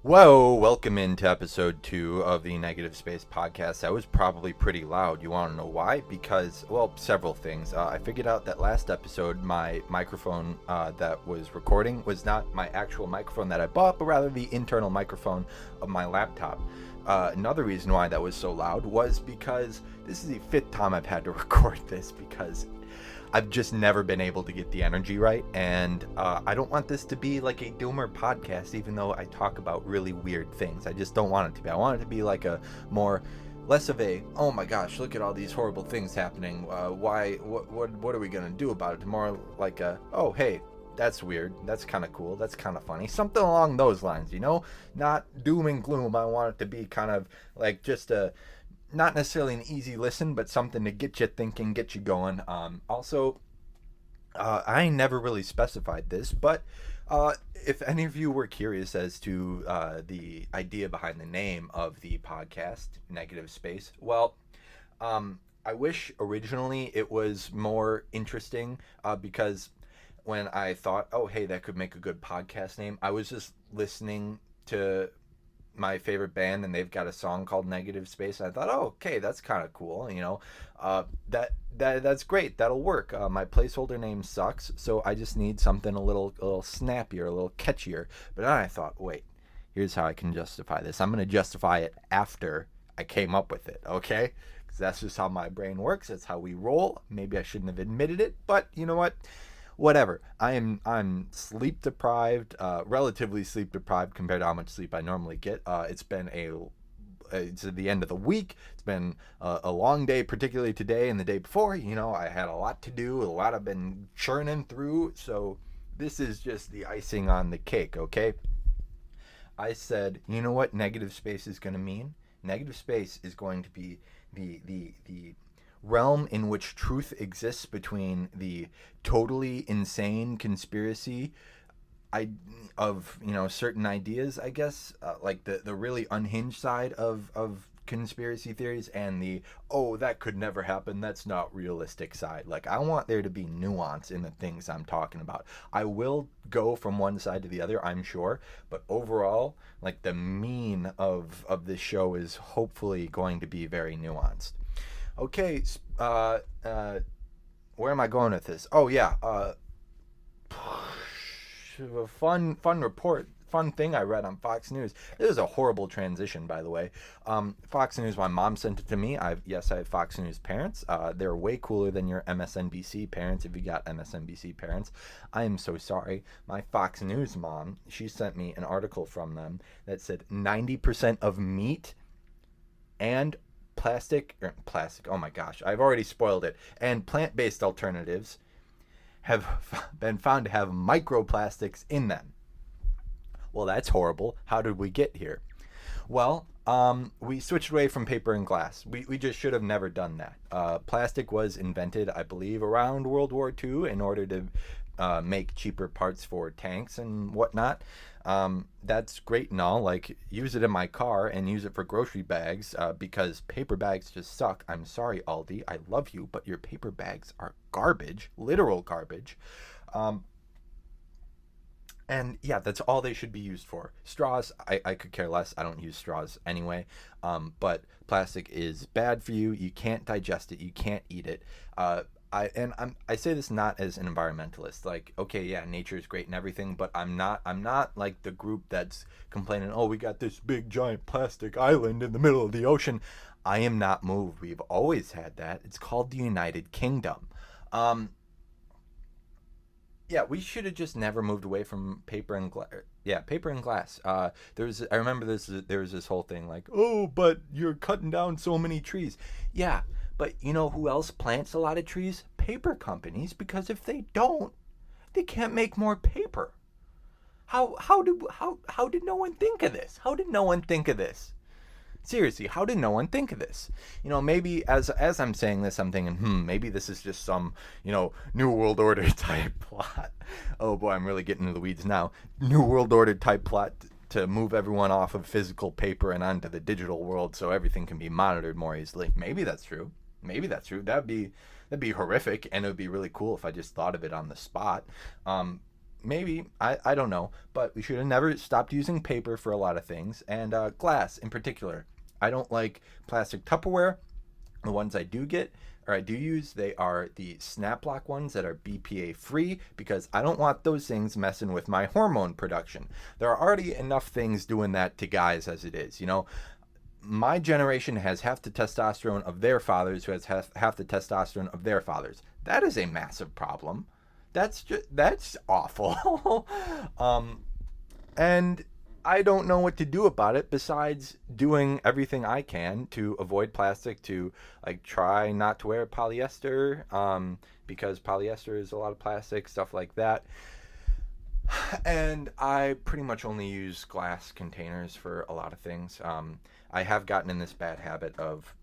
Whoa, welcome into episode 2 of the Negative Space podcast. That was probably pretty loud. You want to know why? Because, well, several things. I figured out that last episode, my microphone that was recording was not my actual microphone that I bought, but rather the internal microphone of my laptop. Another reason why that was so loud was because this is the 5th time I've had to record this because I've just never been able to get the energy right, and I don't want this to be like a doomer podcast, even though I talk about really weird things. I just don't want it to be. I want it to be like less of a, oh my gosh, look at all these horrible things happening. What are we gonna do about it? More like a, oh hey, that's weird. That's kind of cool. That's kind of funny. Something along those lines, you know? Not doom and gloom. I want it to be kind of like just a, not necessarily an easy listen, but something to get you thinking, get you going. I never really specified this, but if any of you were curious as to the idea behind the name of the podcast, Negative Space, well, I wish originally it was more interesting because when I thought, oh, hey, that could make a good podcast name, I was just listening to my favorite band, and they've got a song called Negative Space. I thought, oh, okay, that's kind of cool, you know. That's great. That'll work. My placeholder name sucks, so I just need something a little snappier, a little catchier. But then I thought, wait, here's how I can justify this. I'm going to justify it after I came up with it, okay? Because that's just how my brain works. That's how we roll. Maybe I shouldn't have admitted it, but you know what? Whatever. I'm sleep deprived, relatively sleep deprived compared to how much sleep I normally get. It's the end of the week. It's been a long day, particularly today and the day before. You know, I had a lot to do, a lot I've been churning through. So this is just the icing on the cake, okay? I said, you know what negative space is going to mean? Negative space is going to be the realm in which truth exists between the totally insane conspiracy of, you know, certain ideas, I guess, like the really unhinged side of conspiracy theories, and the, oh, that could never happen, that's not realistic side. Like, I want there to be nuance in the things I'm talking about. I will go from one side to the other, I'm sure, but overall, like, the mean of this show is hopefully going to be very nuanced. Okay, where am I going with this? Oh yeah, fun thing I read on Fox News. It was a horrible transition, by the way. Fox News, my mom sent it to me. I have Fox News parents. They're way cooler than your MSNBC parents, if you got MSNBC parents. I am so sorry. My Fox News mom, she sent me an article from them that said 90% of meat and plastic, oh my gosh, I've already spoiled it, and plant-based alternatives have been found to have microplastics in them. Well, that's horrible. How did we get here? Well, we switched away from paper and glass. We just should have never done that. Plastic was invented, I believe, around World War II in order to make cheaper parts for tanks and whatnot. That's great and all, like, use it in my car and use it for grocery bags, because paper bags just suck. I'm sorry, Aldi, I love you, but your paper bags are garbage, literal garbage. And yeah, that's all they should be used for. Straws, I could care less. I don't use straws anyway. But plastic is bad for you. You can't digest it. You can't eat it. I say this not as an environmentalist. Like, okay, yeah, nature is great and everything, but I'm not like the group that's complaining, oh, we got this big giant plastic island in the middle of the ocean. I am not moved. We've always had that. It's called the United Kingdom. Yeah, we should have just never moved away from paper and glass. Yeah, paper and glass. I remember there was this whole thing like, oh, but you're cutting down so many trees. Yeah, but you know who else plants a lot of trees? Paper companies, because if they don't, they can't make more paper. How did no one think of this? How did no one think of this? Seriously, how did no one think of this? You know, maybe as I'm saying this, I'm thinking, maybe this is just some, you know, New World Order type plot. Oh boy, I'm really getting into the weeds now. New World Order type plot to move everyone off of physical paper and onto the digital world so everything can be monitored more easily. Maybe that's true. That'd be horrific, and it would be really cool if I just thought of it on the spot. maybe, I don't know, but we should have never stopped using paper for a lot of things, and glass in particular. I don't like plastic Tupperware. The ones I do get, or I do use, they are the snap lock ones that are BPA free, because I don't want those things messing with my hormone production. There are already enough things doing that to guys as it is, you know. My generation has half the testosterone of their fathers, who has half the testosterone of their fathers. That is a massive problem. That's awful. And I don't know what to do about it besides doing everything I can to avoid plastic, to like try not to wear polyester, because polyester is a lot of plastic, stuff like that. And I pretty much only use glass containers for a lot of things. I have gotten in this bad habit of,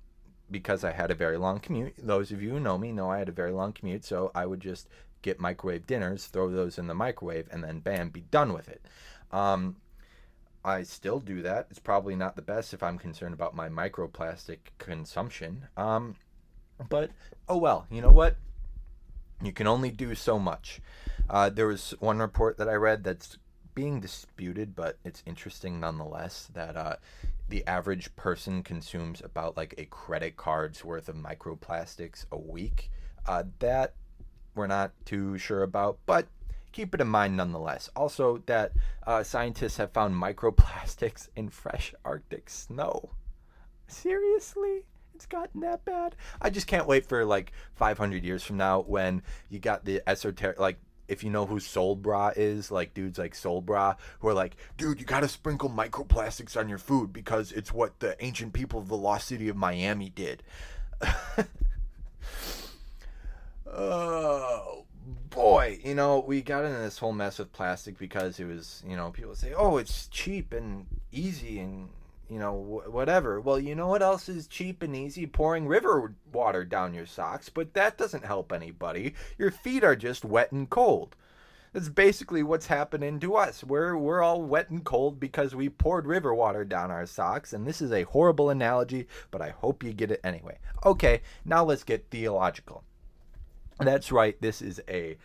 because I had a very long commute. Those of you who know me know I had a very long commute, so I would just get microwave dinners, throw those in the microwave, and then bam, be done with it. I still do that. It's probably not the best if I'm concerned about my microplastic consumption. But, oh well, you know what? You can only do so much. There was one report that I read that's being disputed, but it's interesting nonetheless, that the average person consumes about like a credit card's worth of microplastics a week. That we're not too sure about, but keep it in mind nonetheless. Also, that scientists have found microplastics in fresh Arctic snow. Seriously? It's gotten that bad? I just can't wait for like 500 years from now when you got the esoteric, like, if you know who Soul Bra is, like dudes like Soul Bra who are like, dude, you gotta sprinkle microplastics on your food because it's what the ancient people of the lost city of Miami did. Oh boy, you know, we got into this whole mess with plastic because it was, you know, people say, oh, it's cheap and easy and, you know, whatever. Well, you know what else is cheap and easy? Pouring river water down your socks, but that doesn't help anybody. Your feet are just wet and cold. That's basically what's happening to us. We're all wet and cold because we poured river water down our socks, and this is a horrible analogy, but I hope you get it anyway. Okay, now let's get theological. That's right, this is a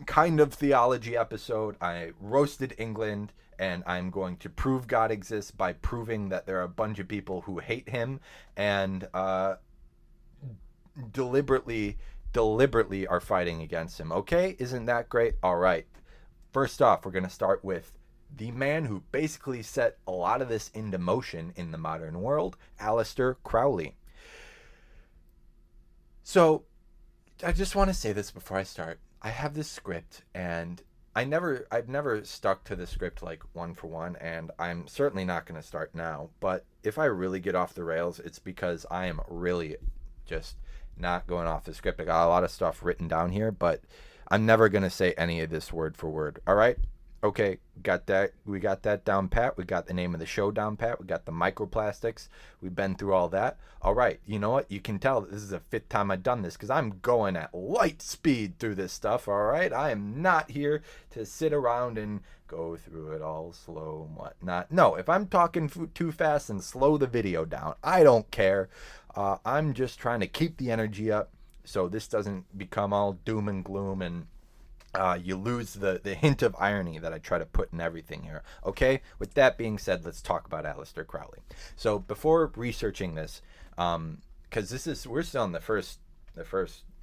kind of theology episode. I roasted England, and I'm going to prove God exists by proving that there are a bunch of people who hate him and deliberately are fighting against him. Okay, isn't that great? All right, first off, we're going to start with the man who basically set a lot of this into motion in the modern world, Aleister Crowley. So I just want to say this before I start. I have this script, and I've never stuck to the script like one for one, and I'm certainly not going to start now. But if I really get off the rails, it's because I am really just not going off the script. I got a lot of stuff written down here, but I'm never going to say any of this word for word. All right? Okay, got that. We got that down pat. We got the name of the show down pat. We got the microplastics. We've been through all that. All right, you know what? You can tell that this is the fifth time I've done this because I'm going at light speed through this stuff, all right? I am not here to sit around and go through it all slow and whatnot. No, if I'm talking too fast, and slow the video down. I don't care. I'm just trying to keep the energy up so this doesn't become all doom and gloom and you lose the hint of irony that I try to put in everything here. Okay, with that being said, let's talk about Aleister Crowley. So before researching this, because we're still in the first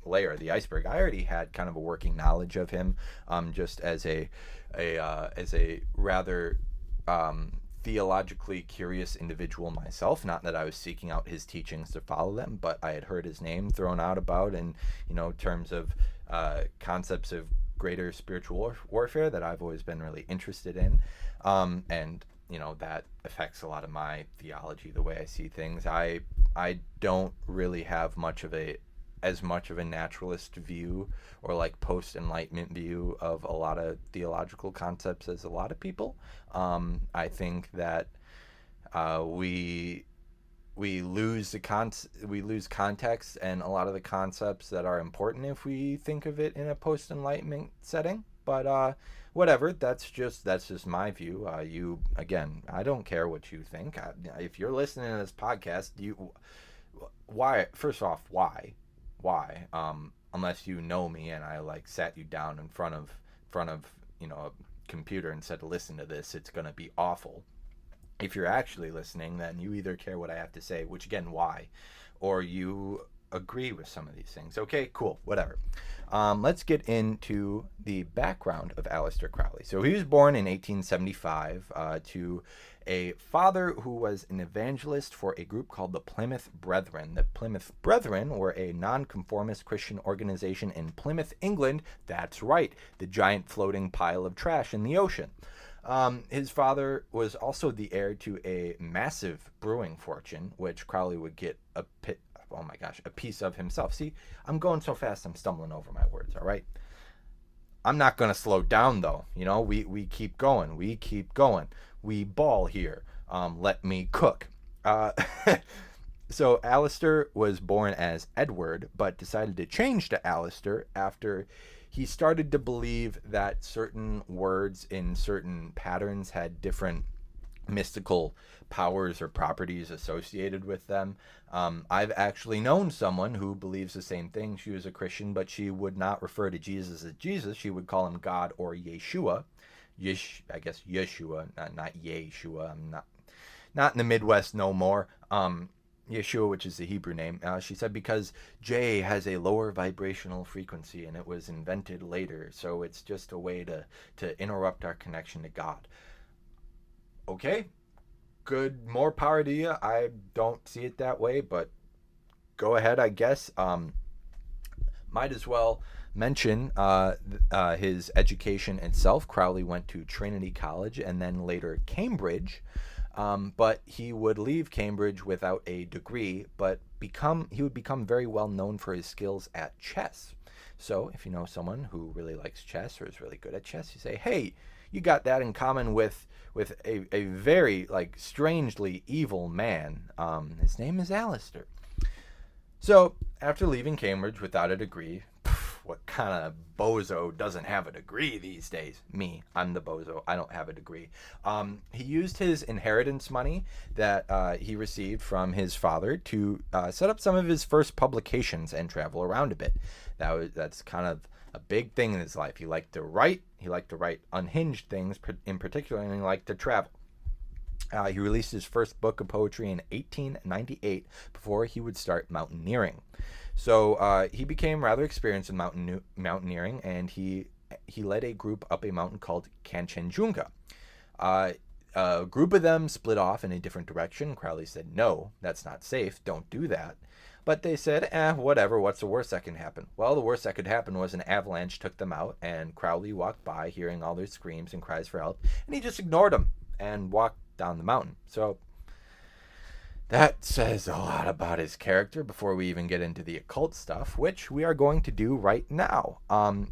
layer of the iceberg, I already had kind of a working knowledge of him, just as a rather theologically curious individual myself. Not that I was seeking out his teachings to follow them, but I had heard his name thrown out about in, you know, terms of concepts of greater spiritual warfare that I've always been really interested in, and you know that affects a lot of my theology, the way I see things. I don't really have as much of a naturalist view or like post-enlightenment view of a lot of theological concepts as a lot of people. I think that we lose context and a lot of the concepts that are important if we think of it in a post-enlightenment setting. But whatever, that's just my view. You, again, I don't care what you think. If you're listening to this podcast, why? First off, why? Unless you know me and I like sat you down in front of a computer and said, listen to this, it's going to be awful. If you're actually listening, then you either care what I have to say, which again, why, or you agree with some of these things. Okay, cool, whatever. Let's get into the background of Aleister Crowley. So he was born in 1875 to a father who was an evangelist for a group called the Plymouth Brethren. The Plymouth Brethren were a nonconformist Christian organization in Plymouth, England. That's right, the giant floating pile of trash in the ocean. His father was also the heir to a massive brewing fortune, which Crowley would get a piece of himself. See, I'm going so fast, I'm stumbling over my words, all right? I'm not going to slow down, though. We keep going. We keep going. We ball here. Let me cook. So Aleister was born as Edward, but decided to change to Aleister after he started to believe that certain words in certain patterns had different mystical powers or properties associated with them. I've actually known someone who believes the same thing. She was a Christian, but she would not refer to Jesus as Jesus. She would call him God or Yeshua. I guess Yeshua, not Yeshua. I'm not in the Midwest no more. Yeshua, which is the Hebrew name. She said because J has a lower vibrational frequency and it was invented later, so it's just a way to interrupt our connection to God. Okay, good, more power to you. I don't see it that way, but go ahead, I guess. Might as well mention his education itself. Crowley went to Trinity College and then later Cambridge, but he would leave Cambridge without a degree, but he would become very well known for his skills at chess. So if you know someone who really likes chess or is really good at chess, you say, hey, you got that in common with a very strangely evil man. His name is Aleister. So after leaving Cambridge without a degree, what kind of bozo doesn't have a degree these days? Me, I'm the bozo. I don't have a degree. He used his inheritance money that he received from his father to set up some of his first publications and travel around a bit. That's kind of a big thing in his life. He liked to write. He liked to write unhinged things in particular, and he liked to travel. He released his first book of poetry in 1898 before he would start mountaineering. So he became rather experienced in mountaineering, and he led a group up a mountain called Kanchenjunga. A group of them split off in a different direction. Crowley said, no, that's not safe. Don't do that. But they said, whatever, what's the worst that can happen? Well, the worst that could happen was an avalanche took them out, and Crowley walked by hearing all their screams and cries for help, and he just ignored them and walked down the mountain. So that says a lot about his character before we even get into the occult stuff, which we are going to do right now.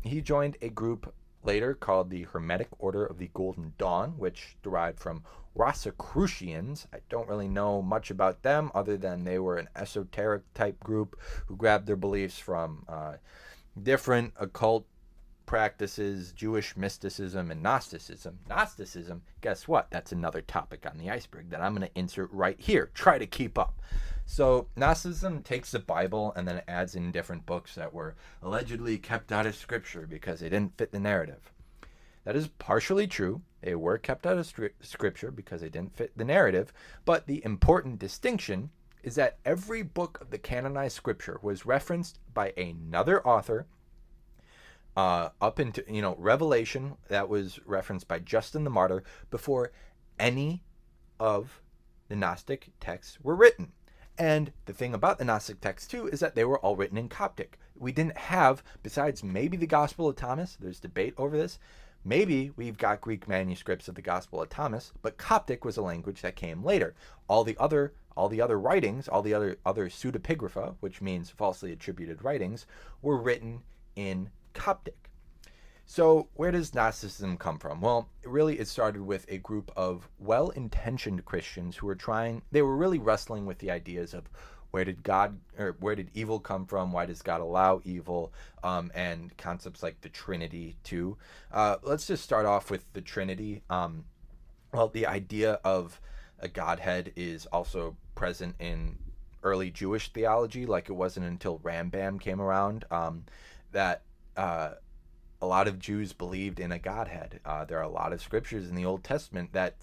He joined a group later called the Hermetic Order of the Golden Dawn, which derived from Rosicrucians. I don't really know much about them other than they were an esoteric type group who grabbed their beliefs from different occult practices, Jewish mysticism, and Gnosticism. Gnosticism, guess what? That's another topic on the iceberg that I'm going to insert right here. Try to keep up. So Gnosticism takes the Bible and then it adds in different books that were allegedly kept out of Scripture because they didn't fit the narrative. That is partially true. They were kept out of Scripture because they didn't fit the narrative. But the important distinction is that every book of the canonized Scripture was referenced by another author up into, Revelation, that was referenced by Justin the Martyr before any of the Gnostic texts were written. And the thing about the Gnostic texts, too, is that they were all written in Coptic. We didn't have, besides maybe the Gospel of Thomas, there's debate over this, maybe we've got Greek manuscripts of the Gospel of Thomas, but Coptic was a language that came later. All the other writings, all the other pseudepigrapha, which means falsely attributed writings, were written in Coptic. So where does Gnosticism come from? Well, it started with a group of well-intentioned Christians who they were really wrestling with the ideas of where did evil come from? Why does God allow evil? And concepts like the Trinity too. Let's just start off with the Trinity. The idea of a Godhead is also present in early Jewish theology. Like it wasn't until Rambam came around that a lot of Jews believed in a Godhead. There are a lot of scriptures in the Old Testament that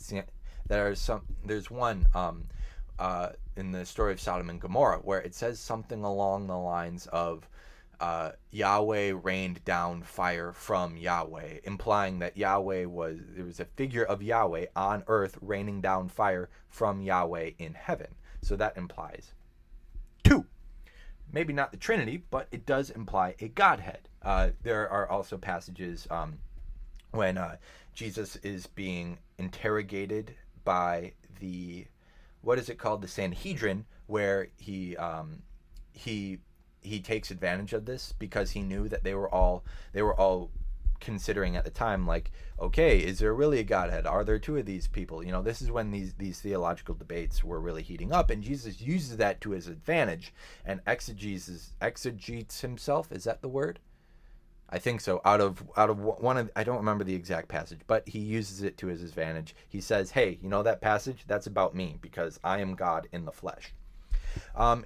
are some. There's one in the story of Sodom and Gomorrah where it says something along the lines of Yahweh rained down fire from Yahweh, implying that there was a figure of Yahweh on earth raining down fire from Yahweh in heaven. So that implies two. Maybe not the Trinity, but it does imply a Godhead. There are also passages when Jesus is being interrogated by what is it called, the Sanhedrin, where he takes advantage of this because he knew that they were all considering at the time, like, okay, is there really a Godhead? Are there two of these people? This is when these theological debates were really heating up, and Jesus uses that to his advantage and exegetes himself. Is that the word? I think so. Out of one of, I don't remember the exact passage, but he uses it to his advantage. He says, hey, that passage? That's about me because I am God in the flesh.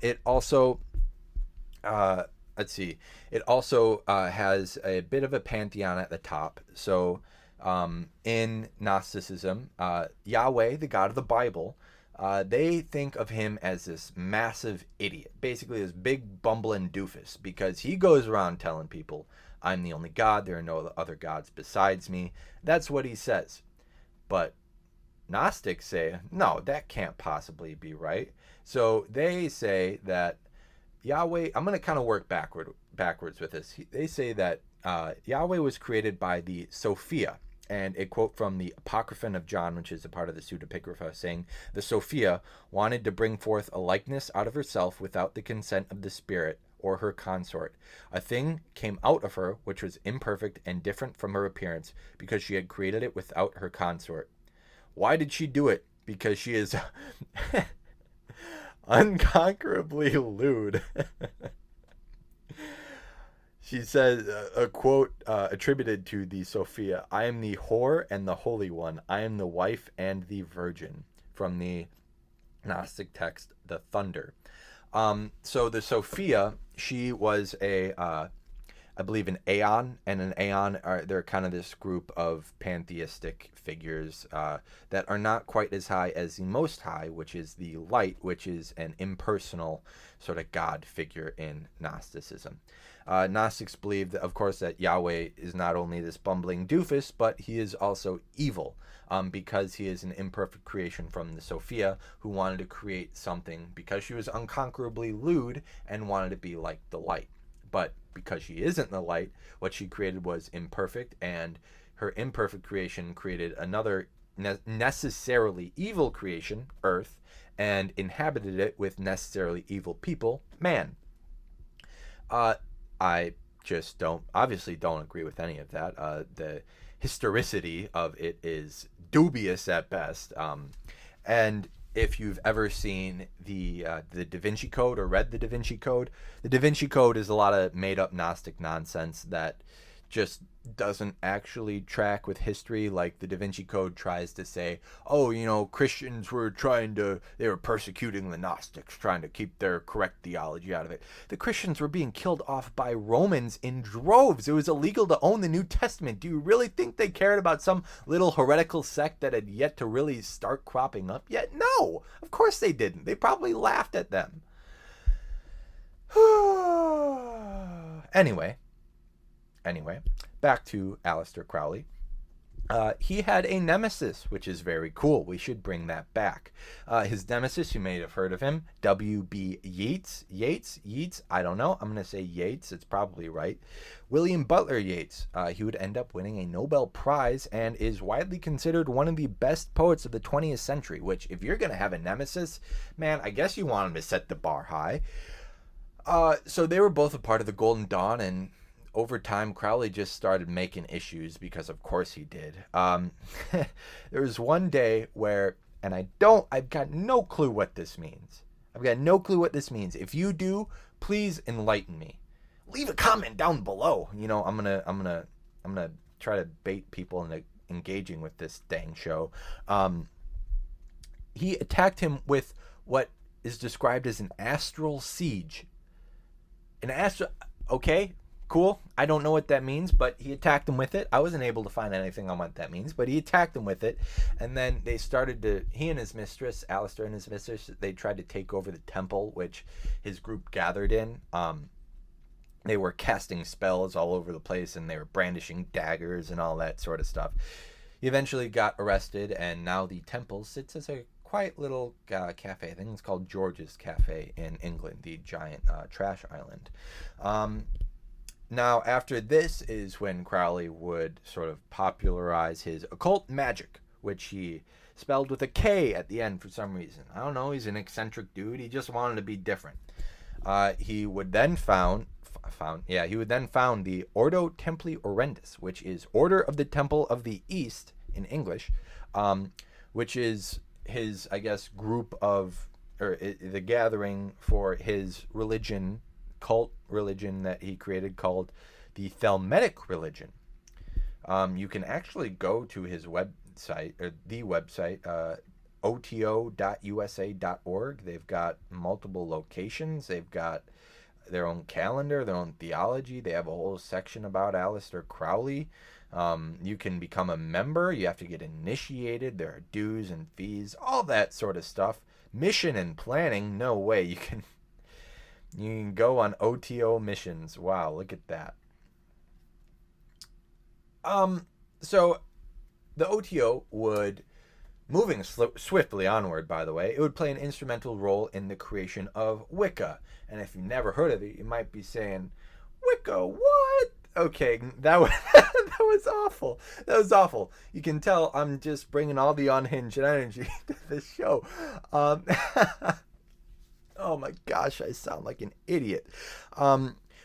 It also let's see. It also has a bit of a pantheon at the top. So in Gnosticism, Yahweh, the God of the Bible, they think of him as this massive idiot, basically this big bumbling doofus, because he goes around telling people, I'm the only God, there are no other gods besides me. That's what he says. But Gnostics say, no, that can't possibly be right. So they say that Yahweh, I'm going to kind of work backwards with this. They say that Yahweh was created by the Sophia, and a quote from the Apocryphon of John, which is a part of the Pseudepigrapha, saying, the Sophia wanted to bring forth a likeness out of herself without the consent of the Spirit or her consort. A thing came out of her which was imperfect and different from her appearance, because she had created it without her consort. Why did she do it? Because she is unconquerably lewd. She says, a quote attributed to the Sophia, I am the whore and the holy one. I am the wife and the virgin, from the Gnostic text, the Thunder. So the Sophia, she was I believe an Aeon, and an Aeon they're kind of this group of pantheistic figures that are not quite as high as the Most High, which is the Light, which is an impersonal sort of God figure in Gnosticism. Gnostics believe that, of course, that Yahweh is not only this bumbling doofus, but he is also evil, because he is an imperfect creation from the Sophia, who wanted to create something because she was unconquerably lewd and wanted to be like the Light. But because she isn't the Light, what she created was imperfect, and her imperfect creation created another necessarily evil creation, Earth, and inhabited it with necessarily evil people, man. I just obviously don't agree with any of that. The historicity of it is dubious at best. And if you've ever seen the Da Vinci Code or read the Da Vinci Code, the Da Vinci Code is a lot of made-up Gnostic nonsense that just doesn't actually track with history. Like the Da Vinci Code tries to say, oh, Christians they were persecuting the Gnostics, trying to keep their correct theology out of it. The Christians were being killed off by Romans in droves. It was illegal to own the New Testament. Do you really think they cared about some little heretical sect that had yet to really start cropping up yet? No, of course they didn't. They probably laughed at them. Anyway, back to Aleister Crowley. He had a nemesis, which is very cool. We should bring that back. His nemesis, you may have heard of him, W.B. Yeats. Yeats, I don't know. I'm going to say Yeats. It's probably right. William Butler Yeats. He would end up winning a Nobel Prize and is widely considered one of the best poets of the 20th century, which, if you're going to have a nemesis, man, I guess you want him to set the bar high. So they were both a part of the Golden Dawn, and over time, Crowley just started making issues because, of course, he did. There was one day where, and I've got no clue what this means. If you do, please enlighten me. Leave a comment down below. I'm gonna try to bait people into engaging with this dang show. He attacked him with what is described as an astral siege. Okay. cool. I don't know what that means, but he attacked them with it. I wasn't able to find anything on what that means, but he attacked them with it. And then they started to, he and his mistress, Aleister and his mistress, they tried to take over the temple, which his group gathered in. They were casting spells all over the place, and they were brandishing daggers and all that sort of stuff. He eventually got arrested, and now the temple sits as a quiet little cafe. I think it's called George's Cafe in England, the giant trash island. Now, after this is when Crowley would sort of popularize his occult magic, which he spelled with a K at the end for some reason. I don't know, he's an eccentric dude. He just wanted to be different. He would then found the Ordo Templi Orendis, which is Order of the Temple of the East in English, which is his, I guess, group of, or the gathering for his religion, cult religion that he created called the Thelmetic religion. You can actually go to his website, or the website, oto.usa.org. They've got multiple locations. They've got their own calendar, their own theology. They have a whole section about Aleister Crowley. You can become a member. You have to get initiated. There are dues and fees, all that sort of stuff. Mission and planning, no way. You can go on OTO missions. Wow, look at that. So the OTO would, moving swiftly onward, by the way, it would play an instrumental role in the creation of Wicca. And if you've never heard of it, you might be saying, Wicca, what? Okay, that was that was awful. That was awful. You can tell I'm just bringing all the unhinged energy to this show. Oh my gosh, I sound like an idiot.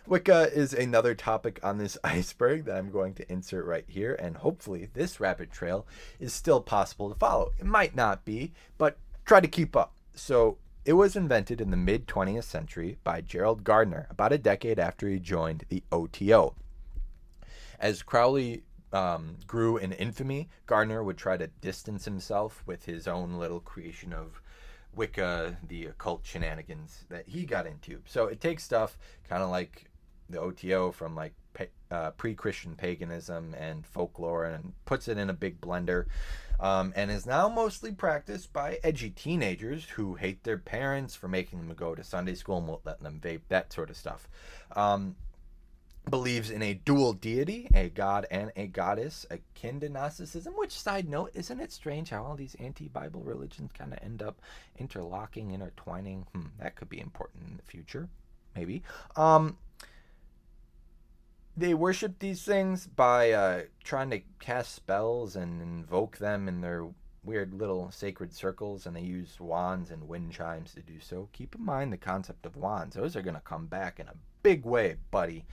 Wicca is another topic on this iceberg that I'm going to insert right here, and hopefully this rabbit trail is still possible to follow. It might not be, but try to keep up. So it was invented in the mid-20th century by Gerald Gardner, about a decade after he joined the OTO. As Crowley grew in infamy, Gardner would try to distance himself with his own little creation of Wicca, the occult shenanigans that he got into. So it takes stuff kind of like the OTO from like pre-Christian paganism and folklore and puts it in a big blender, and is now mostly practiced by edgy teenagers who hate their parents for making them go to Sunday school and won't let them vape, that sort of stuff. Believes in a dual deity, a god and a goddess, akin to Gnosticism, which, side note, isn't it strange how all these anti-Bible religions kind of end up interlocking, intertwining? That could be important in the future, maybe. They worship these things by trying to cast spells and invoke them in their weird little sacred circles, and they use wands and wind chimes to do so. Keep in mind the concept of wands. Those are going to come back in a big way, buddy.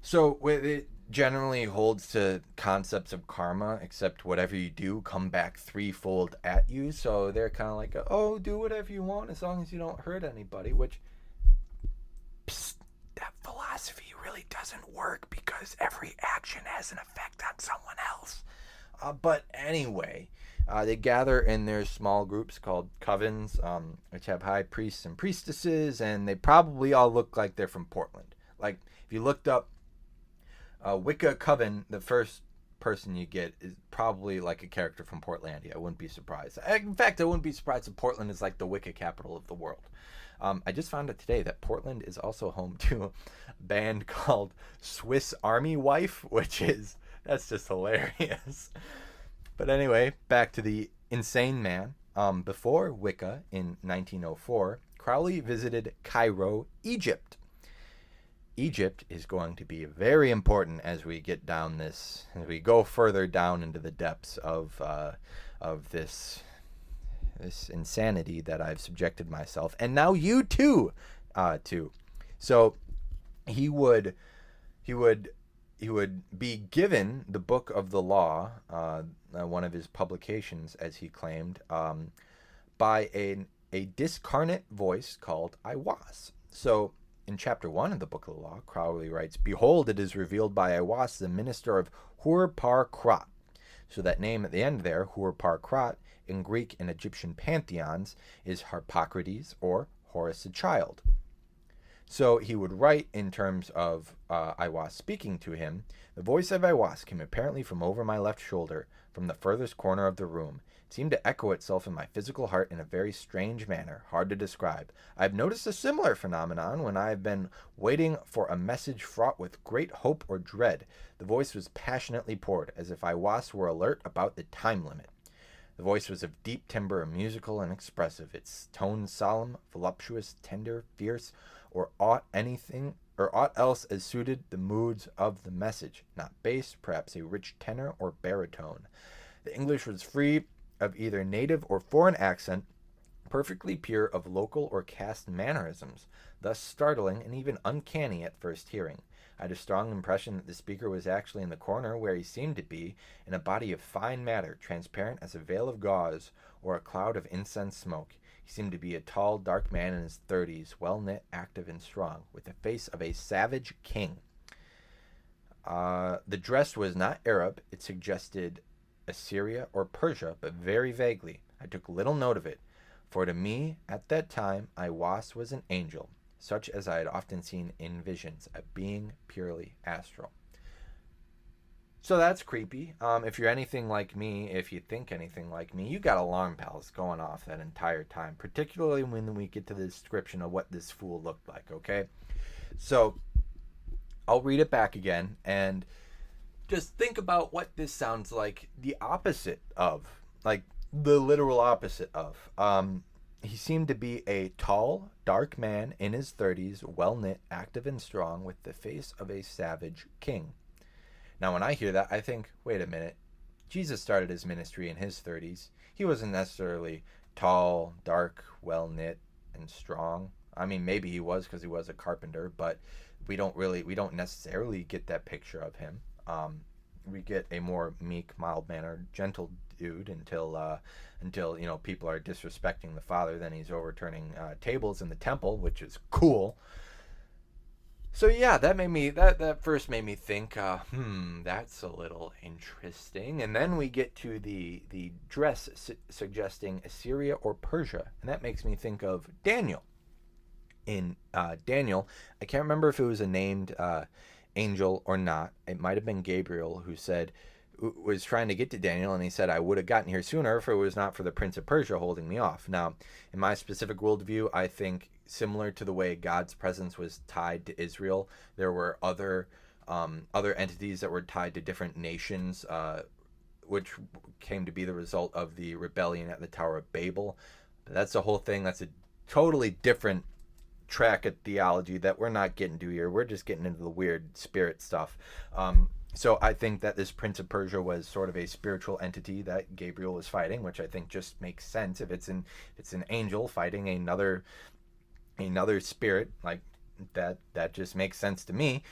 So it generally holds to concepts of karma, except whatever you do come back threefold at you. So they're kind of like, oh, do whatever you want as long as you don't hurt anybody, which, psst, that philosophy really doesn't work because every action has an effect on someone else. But anyway, they gather in their small groups called covens, which have high priests and priestesses, and they probably all look like they're from Portland. Like, if you looked up Wicca coven, the first person you get is probably like a character from Portlandia. I wouldn't be surprised. In fact, I wouldn't be surprised if Portland is like the Wicca capital of the world. I just found out today that Portland is also home to a band called Swiss Army Wife, that's just hilarious. But anyway, back to the insane man. Before Wicca in 1904, Crowley visited Cairo, Egypt. Egypt is going to be very important as we go further down into the depths of this insanity that I've subjected myself, and now you too, to. So he would be given the Book of the Law, one of his publications, as he claimed, by a discarnate voice called I Was. So in chapter 1 of the Book of the Law, Crowley writes, "Behold, it is revealed by I Was, the minister of Hur-Par-Krat." So that name at the end there, Hur-Par-Krat, in Greek and Egyptian pantheons, is Harpocrates or Horus the Child. So he would write in terms of Aiwass speaking to him. The voice of Aiwass came apparently from over my left shoulder, from the furthest corner of the room. It seemed to echo itself in my physical heart in a very strange manner, hard to describe. I have noticed a similar phenomenon when I have been waiting for a message fraught with great hope or dread. The voice was passionately poured, as if Aiwass were alert about the time limit. The voice was of deep timbre, musical and expressive, its tones solemn, voluptuous, tender, fierce, or aught else as suited the moods of the message, not bass, perhaps a rich tenor or baritone. The English was free of either native or foreign accent, perfectly pure of local or caste mannerisms, thus startling and even uncanny at first hearing. I had a strong impression that the speaker was actually in the corner where he seemed to be, in a body of fine matter, transparent as a veil of gauze or a cloud of incense smoke. He seemed to be a tall, dark man in his 30s, well-knit, active, and strong, with the face of a savage king. The dress was not Arab. It suggested Assyria or Persia, but very vaguely. I took little note of it, for to me, at that time, Aiwass was an angel, such as I had often seen in visions, a being purely astral. So that's creepy. If you're anything like me, if you think anything like me, you got alarm bells going off that entire time, particularly when we get to the description of what this fool looked like, okay? So I'll read it back again and just think about what this sounds like the opposite of, like the literal opposite of. He seemed to be a tall, dark man in his 30s, well-knit, active, and strong, with the face of a savage king. Now, when I hear that, I think, wait a minute. Jesus started his ministry in his 30s. He wasn't necessarily tall, dark, well-knit, and strong. I mean, maybe he was because he was a carpenter, but we don't necessarily get that picture of him. We get a more meek, mild-mannered, gentle dude until people are disrespecting the Father. Then he's overturning tables in the temple, which is cool. So yeah, that first made me think, that's a little interesting. And then we get to the dress suggesting Assyria or Persia, and that makes me think of Daniel. In Daniel, I can't remember if it was a named angel or not. It might have been Gabriel who was trying to get to Daniel, and he said, I would have gotten here sooner if it was not for the Prince of Persia holding me off. Now, in my specific worldview, I think similar to the way God's presence was tied to Israel, there were other entities that were tied to different nations, which came to be the result of the rebellion at the Tower of Babel. But that's the whole thing. That's a totally different track of theology that we're not getting to here. We're just getting into the weird spirit stuff. So I think that this Prince of Persia was sort of a spiritual entity that Gabriel was fighting, which I think just makes sense. If it's an angel fighting another spirit, like that just makes sense to me.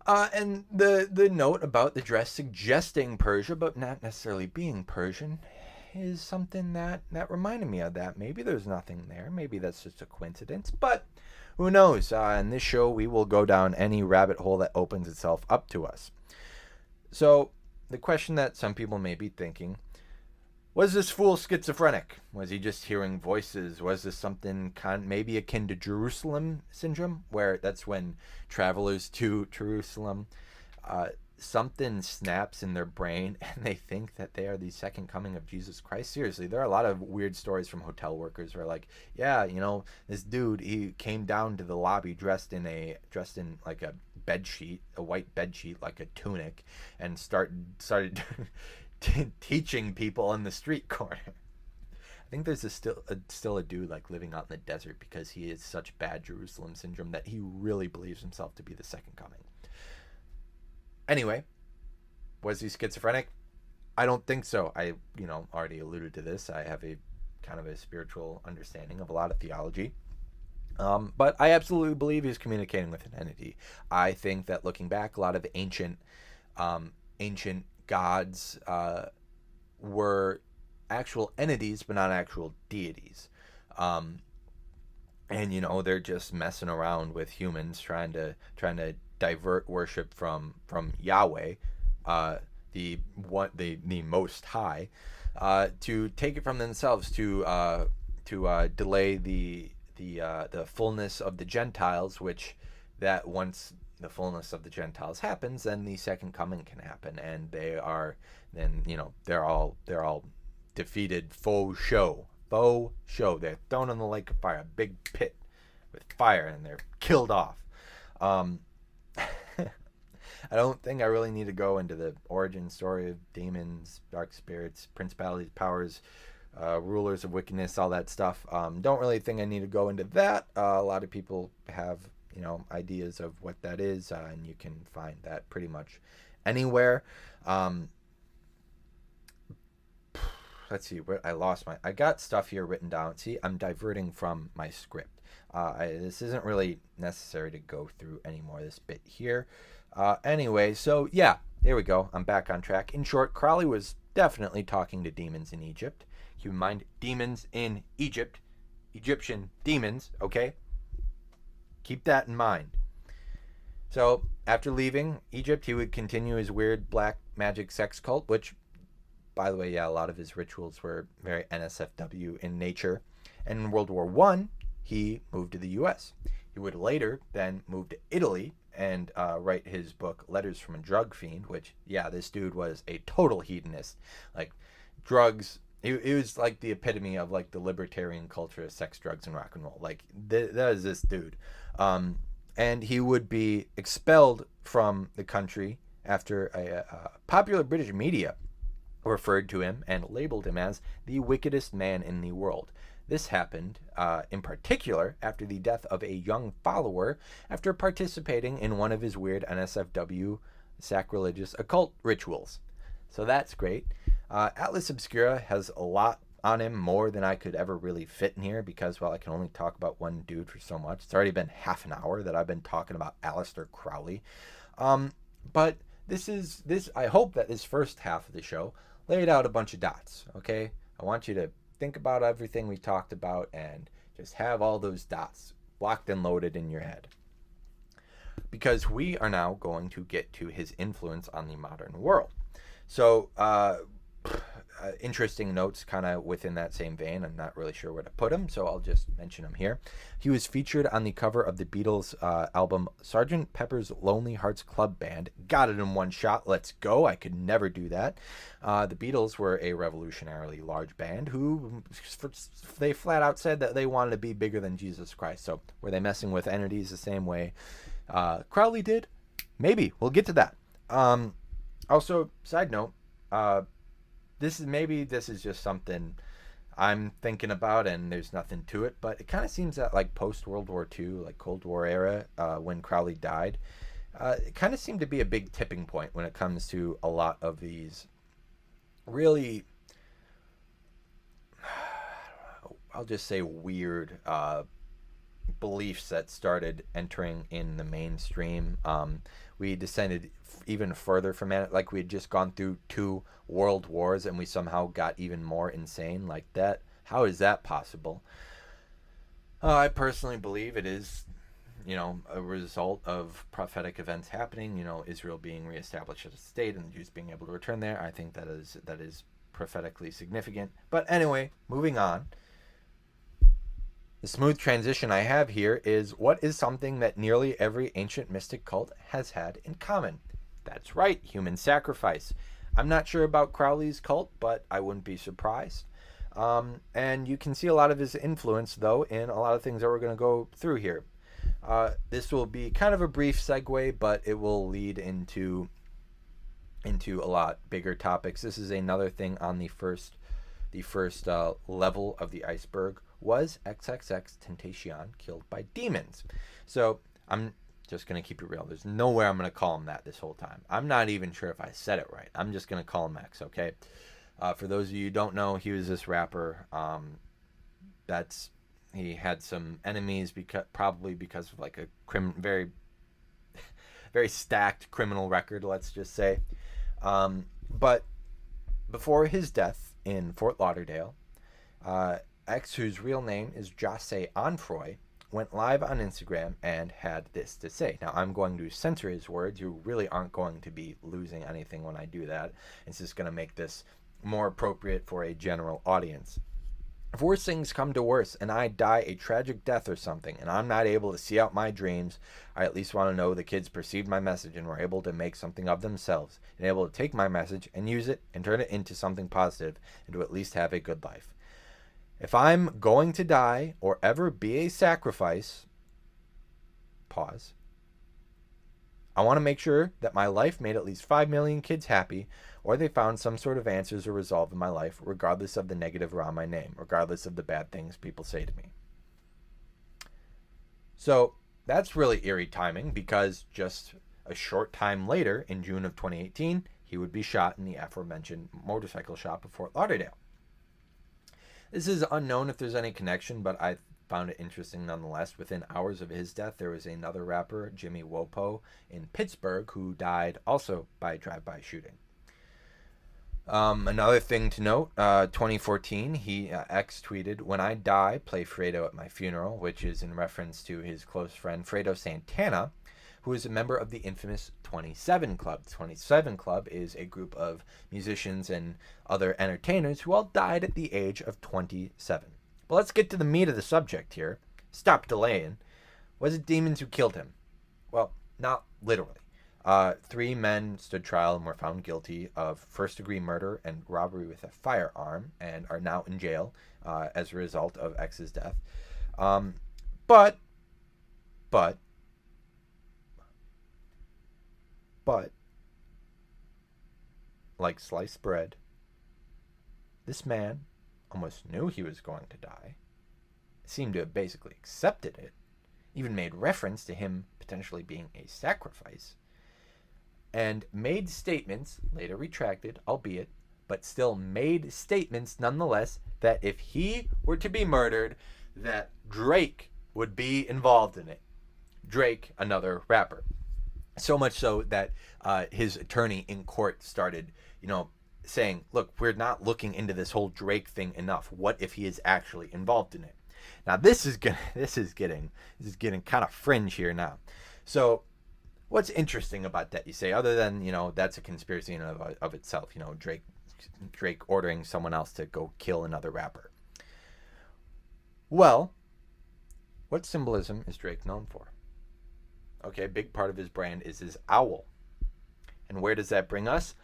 And the note about the dress suggesting Persia, but not necessarily being Persian, is something that reminded me of that. Maybe there's nothing there. Maybe that's just a coincidence. But who knows? In this show, we will go down any rabbit hole that opens itself up to us. So the question that some people may be thinking, was this fool schizophrenic? Was he just hearing voices? Was this something maybe akin to Jerusalem syndrome, where that's when travelers to Jerusalem, something snaps in their brain and they think that they are the second coming of Jesus Christ? Seriously, there are a lot of weird stories from hotel workers where, like, yeah, this dude, he came down to the lobby dressed in like a bed sheet, a white bed sheet, like a tunic, and started teaching people on the street corner. I think there's still a dude like living out in the desert because he is such bad Jerusalem syndrome that he really believes himself to be the second coming. Anyway, was he schizophrenic? I don't think so. I already alluded to this. I have a kind of a spiritual understanding of a lot of theology. But I absolutely believe he's communicating with an entity. I think that looking back, a lot of ancient gods were actual entities, but not actual deities. And they're just messing around with humans, trying to divert worship from Yahweh, the Most High, to take it from themselves, to delay the the fullness of the Gentiles, which that once the fullness of the Gentiles happens, then the second coming can happen, and they're all defeated faux show. They're thrown in the lake of fire, a big pit with fire, and they're killed off. I don't think I really need to go into the origin story of demons, dark spirits, principalities, powers, rulers of wickedness, all that stuff. Don't really think I need to go into that. A lot of people have, ideas of what that is, and you can find that pretty much anywhere. Let's see, I got stuff here written down. See, I'm diverting from my script. This isn't really necessary to go through anymore, this bit here. Anyway, so yeah, there we go. I'm back on track. In short, Crowley was definitely talking to demons in Egypt. Keep in mind, demons in Egypt. Egyptian demons, okay? Keep that in mind. So, after leaving Egypt, he would continue his weird black magic sex cult, which, by the way, yeah, a lot of his rituals were very NSFW in nature. And in World War I, he moved to the U.S. He would later then move to Italy and write his book, Letters from a Drug Fiend, which, yeah, this dude was a total hedonist. Like, drugs, he was like the epitome of, like, the libertarian culture of sex, drugs, and rock and roll. Like, that is this dude. And he would be expelled from the country after a popular British media referred to him and labeled him as the wickedest man in the world. This happened, in particular, after the death of a young follower after participating in one of his weird NSFW sacrilegious occult rituals. So that's great. Atlas Obscura has a lot on him, more than I could ever really fit in here, because, well, I can only talk about one dude for so much. It's already been half an hour that I've been talking about Aleister Crowley. But I hope that this first half of the show laid out a bunch of dots, okay? I want you to think about everything we talked about and just have all those dots locked and loaded in your head. Because we are now going to get to his influence on the modern world. So, interesting notes kind of within that same vein. I'm not really sure where to put them, so I'll just mention them here. He was featured on the cover of the Beatles album Sgt. Pepper's Lonely Hearts Club Band. Got it in one shot. Let's go. I could never do that. The Beatles were a revolutionarily large band who they flat out said that they wanted to be bigger than Jesus Christ. So were they messing with entities the same way Crowley did? Maybe. We'll get to that. Also, side note, this is just something I'm thinking about, and there's nothing to it, but it kind of seems that, like, post-World War II, like Cold War era, when Crowley died, it kind of seemed to be a big tipping point when it comes to a lot of these really, I'll just say, weird beliefs that started entering in the mainstream. We descended even further from it, like we had just gone through 2 world wars and we somehow got even more insane like that. How is that possible? I personally believe it is, a result of prophetic events happening, Israel being reestablished as a state and the Jews being able to return there. I think that is prophetically significant. But anyway, moving on. The smooth transition I have here is what is something that nearly every ancient mystic cult has had in common. That's right, human sacrifice. I'm not sure about Crowley's cult, but I wouldn't be surprised. And you can see a lot of his influence, though, in a lot of things that we're going to go through here. This will be kind of a brief segue, but it will lead into a lot bigger topics. This is another thing on the first level of the iceberg. Was XXXTentacion killed by demons? So I'm just going to keep it real. There's no way I'm going to call him that this whole time. I'm not even sure if I said it right. I'm just going to call him X, okay? For those of you who don't know, he was this rapper. He had some enemies probably because of like a very, very stacked criminal record, let's just say. But before his death in Fort Lauderdale, X, whose real name is Jose Onfroy, went live on Instagram and had this to say. Now, I'm going to censor his words. You really aren't going to be losing anything when I do that. It's just going to make this more appropriate for a general audience. If worse things come to worse and I die a tragic death or something and I'm not able to see out my dreams, I at least want to know the kids perceived my message and were able to make something of themselves and able to take my message and use it and turn it into something positive and to at least have a good life. If I'm going to die or ever be a sacrifice, pause, I want to make sure that my life made at least 5 million kids happy, or they found some sort of answers or resolve in my life, regardless of the negative around my name, regardless of the bad things people say to me. So that's really eerie timing, because just a short time later, in June of 2018, he would be shot in the aforementioned motorcycle shop of Fort Lauderdale. This is unknown if there's any connection, but I found it interesting nonetheless. Within hours of his death, there was another rapper, Jimmy Wopo, in Pittsburgh, who died also by drive-by shooting. Another thing to note, 2014, he X tweeted, "When I die, play Fredo at my funeral," which is in reference to his close friend Fredo Santana, who is a member of the infamous 27 Club. The 27 Club is a group of musicians and other entertainers who all died at the age of 27. But let's get to the meat of the subject here. Stop delaying. Was it demons who killed him? Well, not literally. 3 men stood trial and were found guilty of first-degree murder and robbery with a firearm and are now in jail as a result of X's death. But, like sliced bread, this man almost knew he was going to die, seemed to have basically accepted it, even made reference to him potentially being a sacrifice, and made statements, later retracted, albeit, but still made statements nonetheless, that if he were to be murdered, that Drake would be involved in it. Drake, another rapper. So much so that his attorney in court started, saying, look, we're not looking into this whole Drake thing enough. What if he is actually involved in it? Now this is getting kind of fringe here now. So what's interesting about that, you say, other than, that's a conspiracy in and of itself, Drake ordering someone else to go kill another rapper. Well, what symbolism is Drake known for? Okay, a big part of his brand is his owl. And where does that bring us?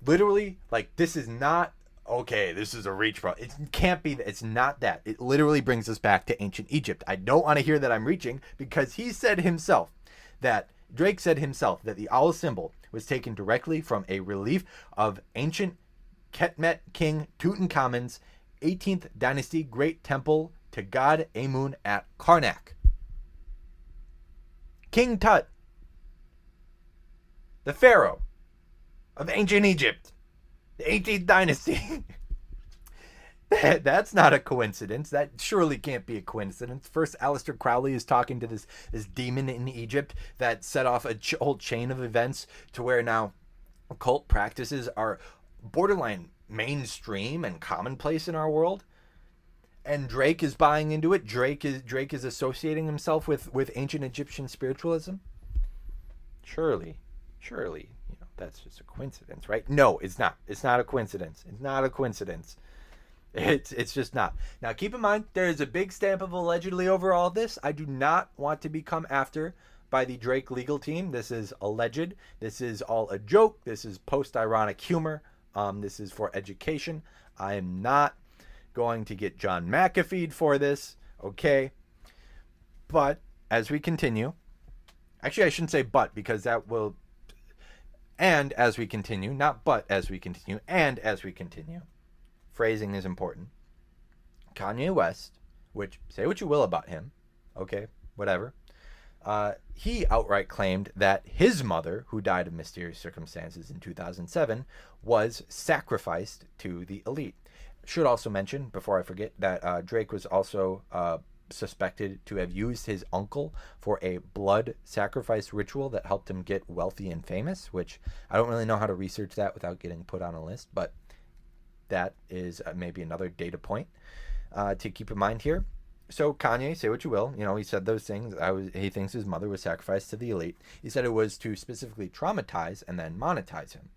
Literally, this is not, okay, this is a reach, bro. It can't be, it's not that. It literally brings us back to ancient Egypt. I don't want to hear that I'm reaching, because Drake said himself that the owl symbol was taken directly from a relief of ancient Ketmet king Tutankhamun's 18th dynasty great temple to god Amun at Karnak. King Tut, the pharaoh of ancient Egypt, the 18th dynasty. That's not a coincidence. That surely can't be a coincidence. First, Aleister Crowley is talking to this demon in Egypt that set off a whole chain of events to where now occult practices are borderline mainstream and commonplace in our world. And Drake is buying into it. Drake is associating himself with ancient Egyptian spiritualism. Surely, that's just a coincidence, right? No, it's not. It's not a coincidence. It's not a coincidence. It's just not. Now, keep in mind, there is a big stamp of allegedly over all this. I do not want to be come after by the Drake legal team. This is alleged. This is all a joke. This is post-ironic humor. This is for education. I am not going to get John McAfee for this, okay? But as we continue, actually I shouldn't say but, because that will, and as we continue, not but as we continue, and as we continue. Phrasing is important. Kanye West, which, say what you will about him, okay, whatever, he outright claimed that his mother, who died of mysterious circumstances in 2007, was sacrificed to the elite. Should also mention, before I forget, that Drake was also suspected to have used his uncle for a blood sacrifice ritual that helped him get wealthy and famous, which I don't really know how to research that without getting put on a list, but that is maybe another data point to keep in mind here. So Kanye, say what you will, he said those things. He thinks his mother was sacrificed to the elite. He said it was to specifically traumatize and then monetize him.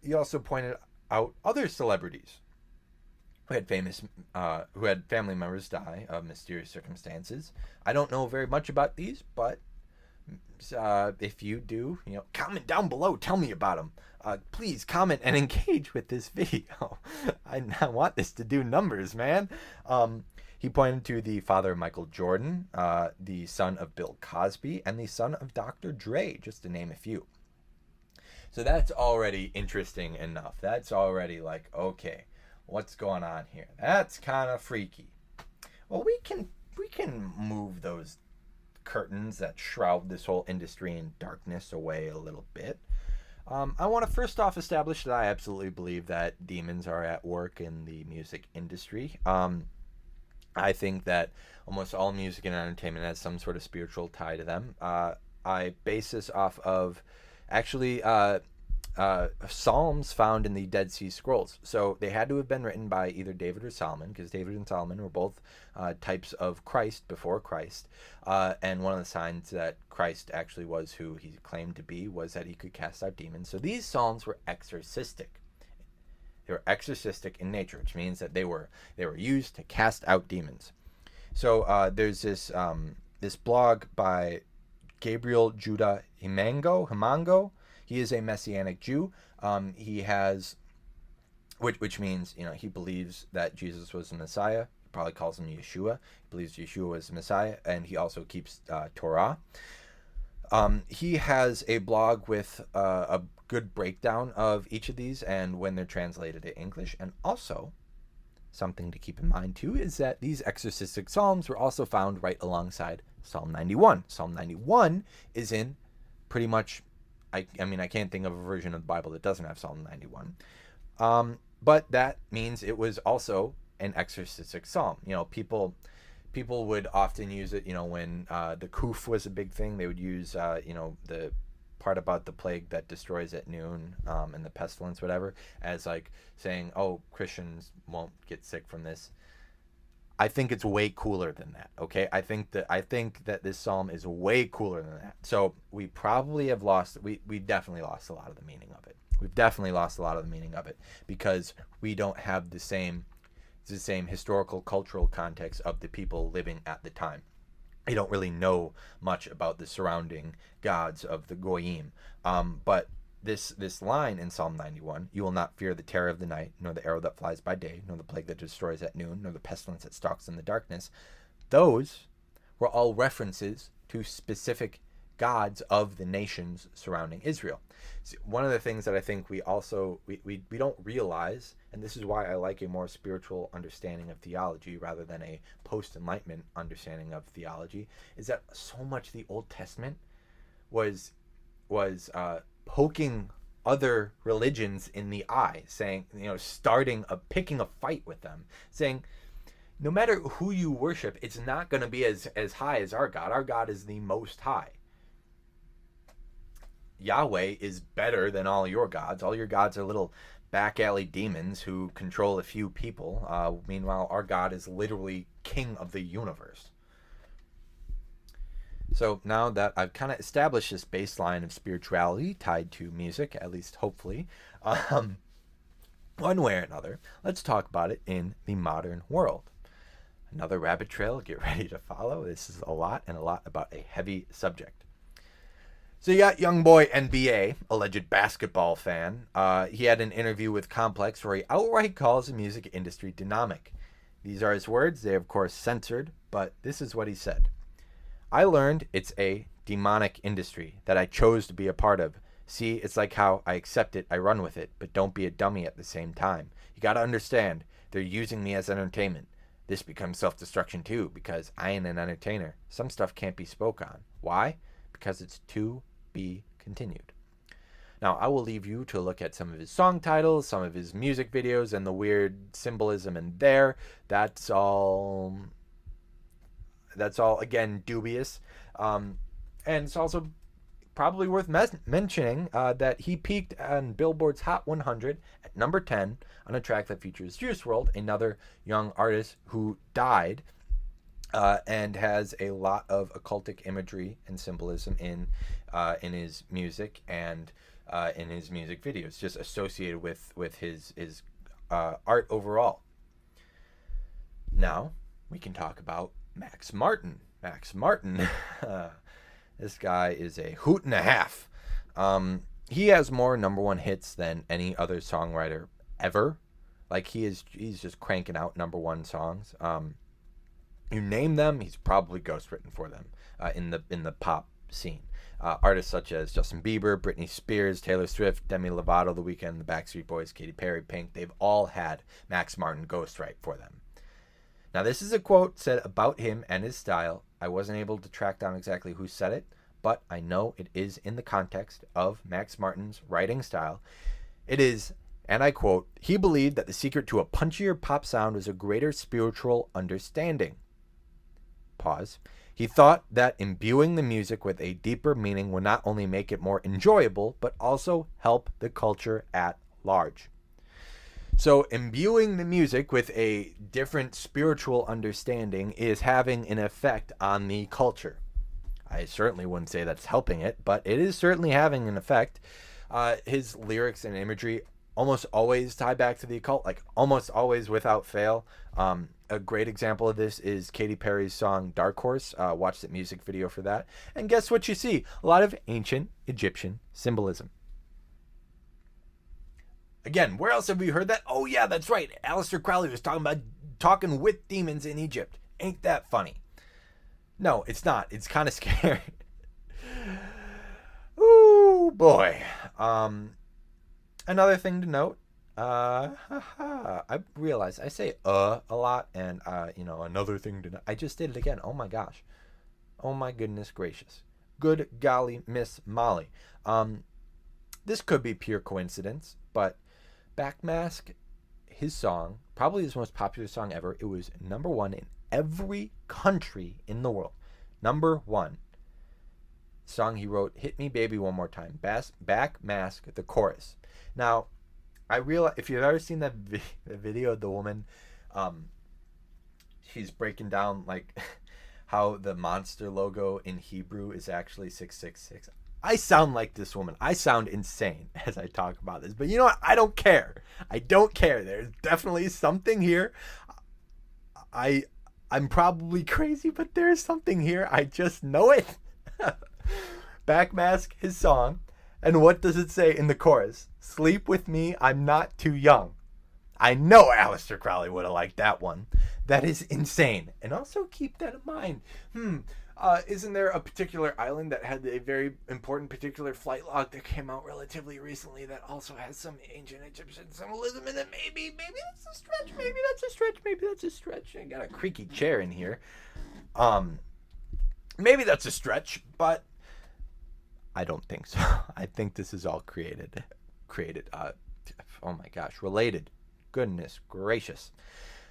He also pointed out other celebrities who had family members die of mysterious circumstances. I don't know very much about these, but if you do, comment down below. Tell me about them. Please comment and engage with this video. I want this to do numbers, man. He pointed to the father of Michael Jordan, the son of Bill Cosby, and the son of Dr. Dre, just to name a few. So that's already interesting enough. That's already like, okay, what's going on here? That's kind of freaky. Well, we can move those curtains that shroud this whole industry in darkness away a little bit. I want to first off establish that I absolutely believe that demons are at work in the music industry. I think that almost all music and entertainment has some sort of spiritual tie to them. I base this off of actually Psalms found in the Dead Sea Scrolls. So they had to have been written by either David or Solomon, because David and Solomon were both types of Christ before Christ. And one of the signs that Christ actually was who he claimed to be was that he could cast out demons. So these Psalms were exorcistic. They were exorcistic in nature, which means that they were used to cast out demons. So there's this blog by Gabriel Himango. He is a Messianic Jew. He has, which means, he believes that Jesus was the Messiah. He probably calls him Yeshua. He believes Yeshua was the Messiah, and he also keeps Torah. He has a blog with a good breakdown of each of these and when they're translated to English. And also, something to keep in mind too is that these exorcistic psalms were also found right alongside Psalm 91. Psalm 91 is in pretty much, I mean, I can't think of a version of the Bible that doesn't have Psalm 91. But that means it was also an exorcistic psalm. People would often use it, when the kuf was a big thing. They would use, the part about the plague that destroys at noon, and the pestilence, whatever, as like saying, oh, Christians won't get sick from this. I think it's way cooler than that. Okay, I think that this psalm is way cooler than that. So we probably have lost. We definitely lost a lot of the meaning of it. We've definitely lost a lot of the meaning of it because we don't have the same historical, cultural context of the people living at the time. We don't really know much about the surrounding gods of the Goyim. But this line in Psalm 91, you will not fear the terror of the night, nor the arrow that flies by day, nor the plague that destroys at noon, nor the pestilence that stalks in the darkness. Those were all references to specific gods of the nations surrounding Israel. So one of the things that I think we don't realize, and this is why I like a more spiritual understanding of theology rather than a post-enlightenment understanding of theology, is that so much of the Old Testament was poking other religions in the eye, saying, picking a fight with them, saying, no matter who you worship, it's not going to be as high as our God. Our God is the most high. Yahweh is better than all your gods. All your gods are little back alley demons who control a few people. Meanwhile, our God is literally king of the universe. So now that I've kind of established this baseline of spirituality tied to music, at least hopefully, one way or another, let's talk about it in the modern world. Another rabbit trail, get ready to follow. This is a lot about a heavy subject. So you got young boy NBA, alleged basketball fan. He had an interview with Complex where he outright calls the music industry demonic. These are his words. They, of course, censored, but this is what he said. I learned it's a demonic industry that I chose to be a part of. See, it's like how I accept it, I run with it, but don't be a dummy at the same time. You got to understand, they're using me as entertainment. This becomes self-destruction too, because I ain't an entertainer. Some stuff can't be spoke on. Why? Because it's to be continued. Now, I will leave you to look at some of his song titles, some of his music videos, and the weird symbolism in there. That's all, again, dubious. And it's also probably worth mentioning that he peaked on Billboard's Hot 100 at number 10 on a track that features Juice WRLD, another young artist who died, and has a lot of occultic imagery and symbolism in his music and in his music videos, just associated with his art overall. Now we can talk about Max Martin. Max Martin, this guy is a hoot and a half. He has more number one hits than any other songwriter ever. Like he's just cranking out number one songs. You name them, he's probably ghostwritten for them in the pop scene. Artists such as Justin Bieber, Britney Spears, Taylor Swift, Demi Lovato, The Weeknd, the Backstreet Boys, Katy Perry, Pink, they've all had Max Martin ghostwrite for them. Now, this is a quote said about him and his style. I wasn't able to track down exactly who said it, but I know it is in the context of Max Martin's writing style. It is, and I quote, "He believed that the secret to a punchier pop sound was a greater spiritual understanding." Pause. He thought that imbuing the music with a deeper meaning would not only make it more enjoyable, but also help the culture at large. So imbuing the music with a different spiritual understanding is having an effect on the culture. I certainly wouldn't say that's helping it, but it is certainly having an effect. His lyrics and imagery almost always tie back to the occult, like almost always without fail. A great example of this is Katy Perry's song Dark Horse. Watch the music video for that. And guess what you see? A lot of ancient Egyptian symbolism. Again, where else have we heard that? Oh yeah, that's right. Aleister Crowley was talking with demons in Egypt. Ain't that funny? No, it's not. It's kind of scary. Ooh, boy. Another thing to note. I realize I say a lot, and another thing to note. I just did it again. Oh my gosh. Oh my goodness gracious. Good golly, Miss Molly. This could be pure coincidence, but Backmask, his song, probably his most popular song ever. It was number one in every country in the world. Number one. Song he wrote, "Hit Me Baby One More Time." Backmask, the chorus. Now, I realize, if you've ever seen that video of the woman, she's breaking down like how the monster logo in Hebrew is actually 666. I sound like this woman. I sound insane as I talk about this. But you know what? I don't care. I don't care. There's definitely something here. I'm probably crazy, but there's something here. I just know it. Backmask, his song. And what does it say in the chorus? "Sleep with me, I'm not too young." I know Aleister Crowley would have liked that one. That is insane. And also keep that in mind. Isn't there a particular island that had a very important particular flight log that came out relatively recently that also has some ancient Egyptian symbolism in it? Maybe that's a stretch. Maybe that's a stretch. I got a creaky chair in here. Maybe that's a stretch, but I don't think so. I think this is all created. Oh my gosh, related. Goodness gracious.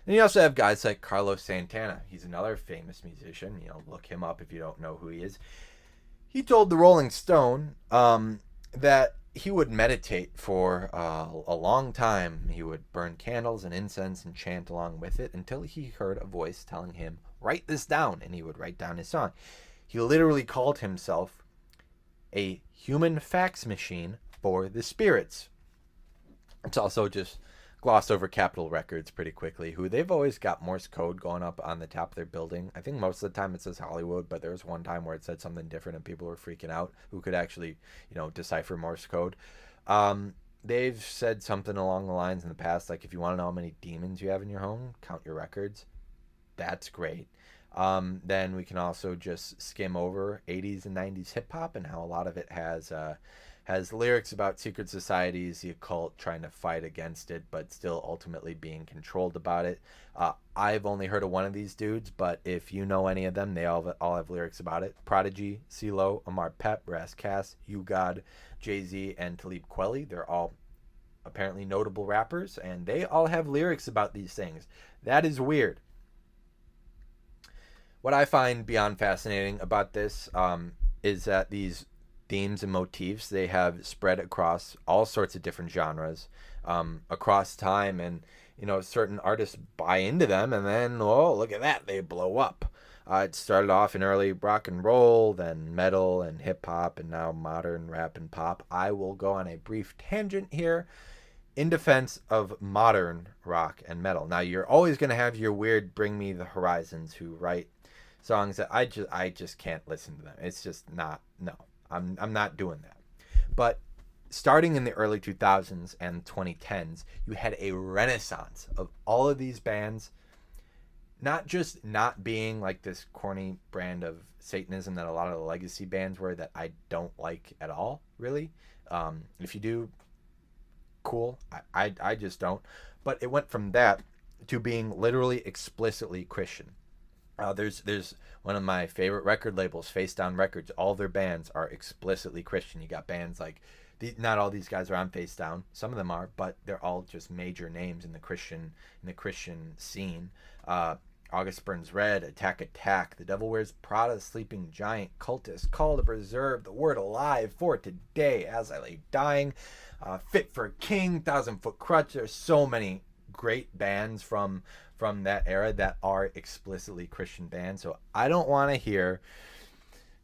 And you also have guys like Carlos Santana. He's another famous musician. Look him up if you don't know who he is. He told the Rolling Stone that he would meditate for a long time. He would burn candles and incense and chant along with it until he heard a voice telling him, "Write this down," and he would write down his song. He literally called himself a human fax machine for the spirits. It's also just glossed over Capitol Records pretty quickly, who they've always got Morse code going up on the top of their building. I think most of the time it says Hollywood, but there was one time where it said something different and people were freaking out who could actually, decipher Morse code. They've said something along the lines in the past, like if you want to know how many demons you have in your home, count your records. That's great. Then we can also just skim over 80s and 90s hip hop and how a lot of it has lyrics about secret societies, the occult, trying to fight against it, but still ultimately being controlled about it. I've only heard of one of these dudes, but if you know any of them, they all have lyrics about it. Prodigy, CeeLo, Amar Pep, Ras Kass, U-God, Jay-Z, and Talib Kweli. They're all apparently notable rappers, and they all have lyrics about these things. That is weird. What I find beyond fascinating about this is that these themes and motifs, they have spread across all sorts of different genres across time, and certain artists buy into them, and then look at that, they blow up. It started off in early rock and roll, then metal and hip hop, and now modern rap and pop. I will go on a brief tangent here. in defense of modern rock and metal. Now, you're always going to have your weird Bring Me the Horizons who write songs that I just can't listen to them. It's just not, no. I'm not doing that. But starting in the early 2000s and 2010s, you had a renaissance of all of these bands, not just not being like this corny brand of Satanism that a lot of the legacy bands were, that I don't like at all, really. If you do, cool. I just don't. But it went from that to being literally explicitly Christian. There's one of my favorite record labels, Face Down Records. All their bands are explicitly Christian. You got bands like, not all these guys are on Face Down. Some of them are, but they're all just major names in the Christian scene. August Burns Red, Attack Attack, The Devil Wears Prada, Sleeping Giant, Cultist, Call to Preserve, The Word Alive, For Today, As I Lay Dying, Fit for a King, Thousand Foot Crutch. There's so many great bands from that era that are explicitly Christian bands. So I don't want to hear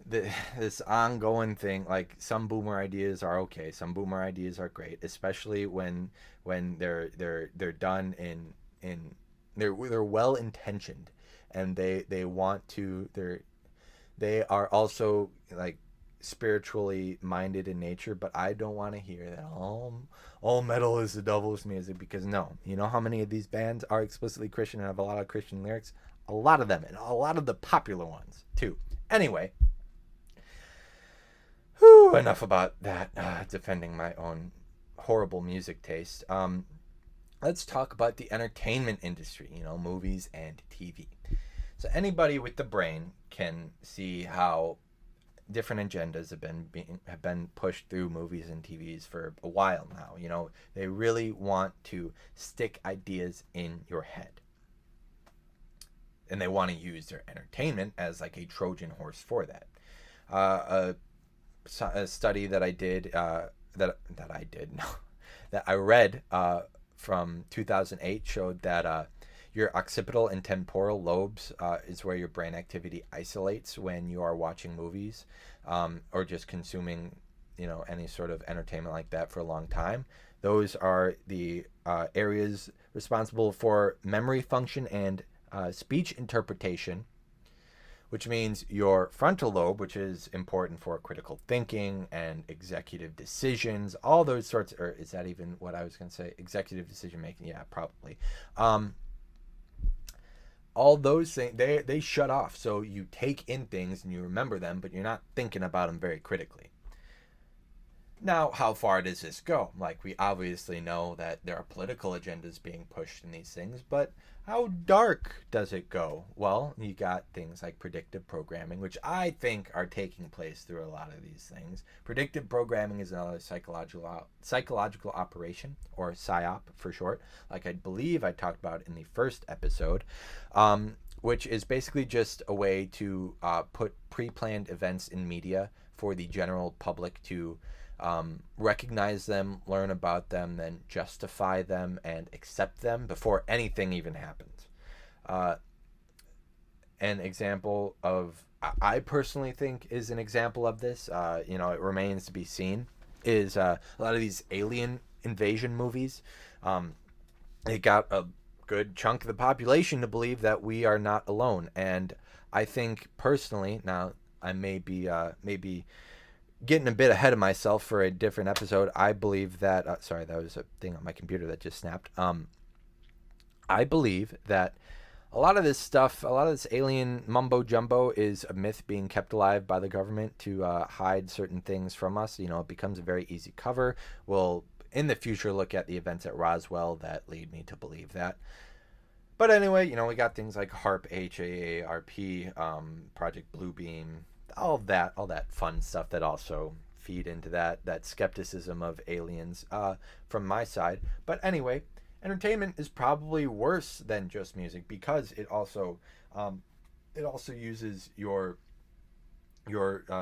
this ongoing thing. Like, some boomer ideas are okay, some boomer ideas are great, especially when they're done in they're well intentioned, and they want to, they are also like spiritually minded in nature. But I don't want to hear that all metal is the devil's music, because no, you know how many of these bands are explicitly Christian and have a lot of Christian lyrics? A lot of them, and a lot of the popular ones too. Anyway, enough about that, defending my own horrible music taste. Let's talk about the entertainment industry, movies and TV. So anybody with the brain can see how different agendas have been pushed through movies and TVs for a while now. They really want to stick ideas in your head, and they want to use their entertainment as like a Trojan horse for that. A study that I read from 2008 showed that your occipital and temporal lobes is where your brain activity isolates when you are watching movies or just consuming, any sort of entertainment like that for a long time. Those are the areas responsible for memory function and speech interpretation, which means your frontal lobe, which is important for critical thinking and executive decisions, all those sorts, or is that even what I was going to say? Executive decision making, yeah, probably. All those things, they shut off. So you take in things and you remember them, but you're not thinking about them very critically. Now, how far does this go? Like, we obviously know that there are political agendas being pushed in these things, but how dark does it go? Well, you got things like predictive programming, which I think are taking place through a lot of these things. Predictive programming is another psychological operation, or PSYOP for short, like I believe I talked about in the first episode, which is basically just a way to put pre-planned events in media for the general public to recognize them, learn about them, then justify them and accept them before anything even happens. An example of, I personally think is an example of this, it remains to be seen, is a lot of these alien invasion movies. It got a good chunk of the population to believe that we are not alone. And I think personally, now I may be getting a bit ahead of myself for a different episode. I believe that, sorry, that was a thing on my computer that just snapped. I believe that a lot of this stuff, a lot of this alien mumbo jumbo is a myth being kept alive by the government to hide certain things from us. It becomes a very easy cover. We'll, in the future, look at the events at Roswell that lead me to believe that. But anyway, we got things like HAARP, HAARP, Project Bluebeam, all that fun stuff that also feed into that skepticism of aliens from my side. But anyway, entertainment is probably worse than just music, because it also uses your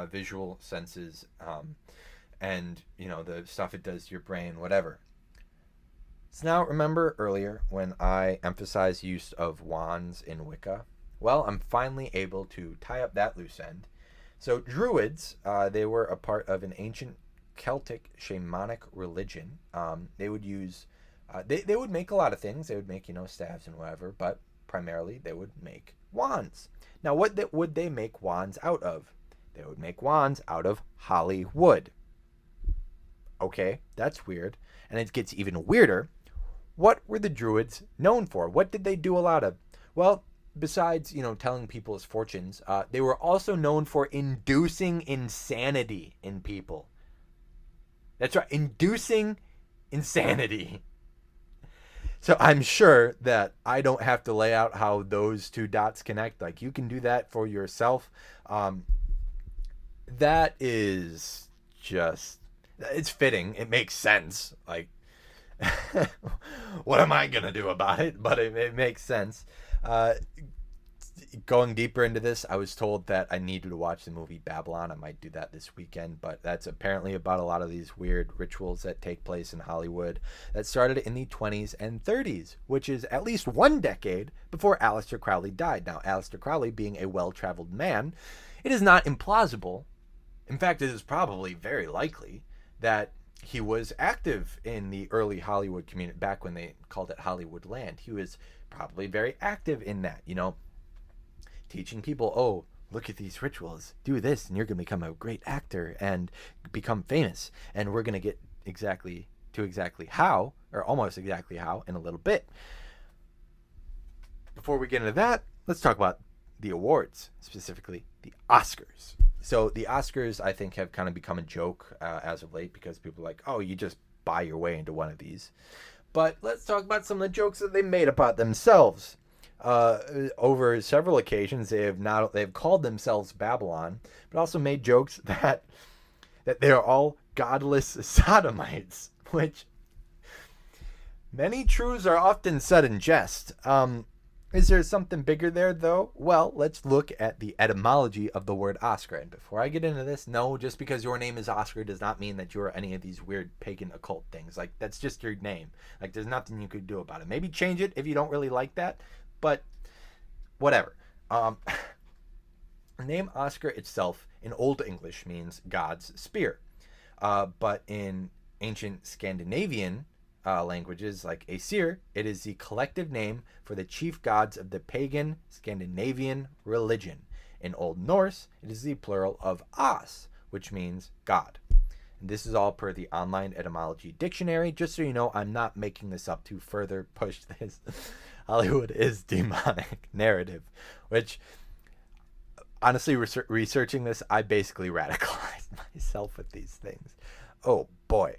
visual senses and the stuff it does to your brain, whatever. So now, remember earlier when I emphasized use of wands in Wicca? Well, I'm finally able to tie up that loose end. So Druids, they were a part of an ancient Celtic shamanic religion. They would use They would make a lot of things. They would make, staves and whatever, but primarily they would make wands. Now, what would they make wands out of? They would make wands out of holly wood. Okay, that's weird. And it gets even weirder. What were the Druids known for? What did they do a lot of? Well, besides, telling people's fortunes, they were also known for inducing insanity in people. That's right, inducing insanity. So I'm sure that I don't have to lay out how those two dots connect. Like, you can do that for yourself. That is just, it's fitting. It makes sense. Like, what am I going to do about it? But it makes sense. Going deeper into this, I was told that I needed to watch the movie Babylon. I might do that this weekend, but that's apparently about a lot of these weird rituals that take place in Hollywood that started in the 20s and 30s, which is at least one decade before Aleister Crowley died. Now, Aleister Crowley being a well-traveled man, it is not implausible. In fact, it is probably very likely that he was active in the early Hollywood community, back when they called it Hollywood Land. He was probably very active in that, teaching people, oh, look at these rituals, do this, and you're going to become a great actor and become famous. And we're going to get exactly how, or almost exactly how, in a little bit. Before we get into that, let's talk about the awards, specifically the Oscars. So the Oscars, I think, have kind of become a joke as of late, because people are like, oh, you just buy your way into one of these. But let's talk about some of the jokes that they made about themselves. Over several occasions, they've called themselves Babylon, but also made jokes that they're all godless sodomites, which many truths are often said in jest. Is there something bigger there, though? Well, let's look at the etymology of the word Oscar. And before I get into this, no, just because your name is Oscar does not mean that you're any of these weird pagan occult things. Like, that's just your name. Like, there's nothing you could do about it. Maybe change it if you don't really like that, but whatever. The name Oscar itself in Old English means God's spear. But in ancient Scandinavian languages like Aesir, it is the collective name for the chief gods of the pagan Scandinavian religion. In Old Norse, it is the plural of As, which means God. And this is all per the online etymology dictionary. Just so you know, I'm not making this up to further push this Hollywood is demonic narrative, which, honestly, researching this, I basically radicalized myself with these things. Oh boy.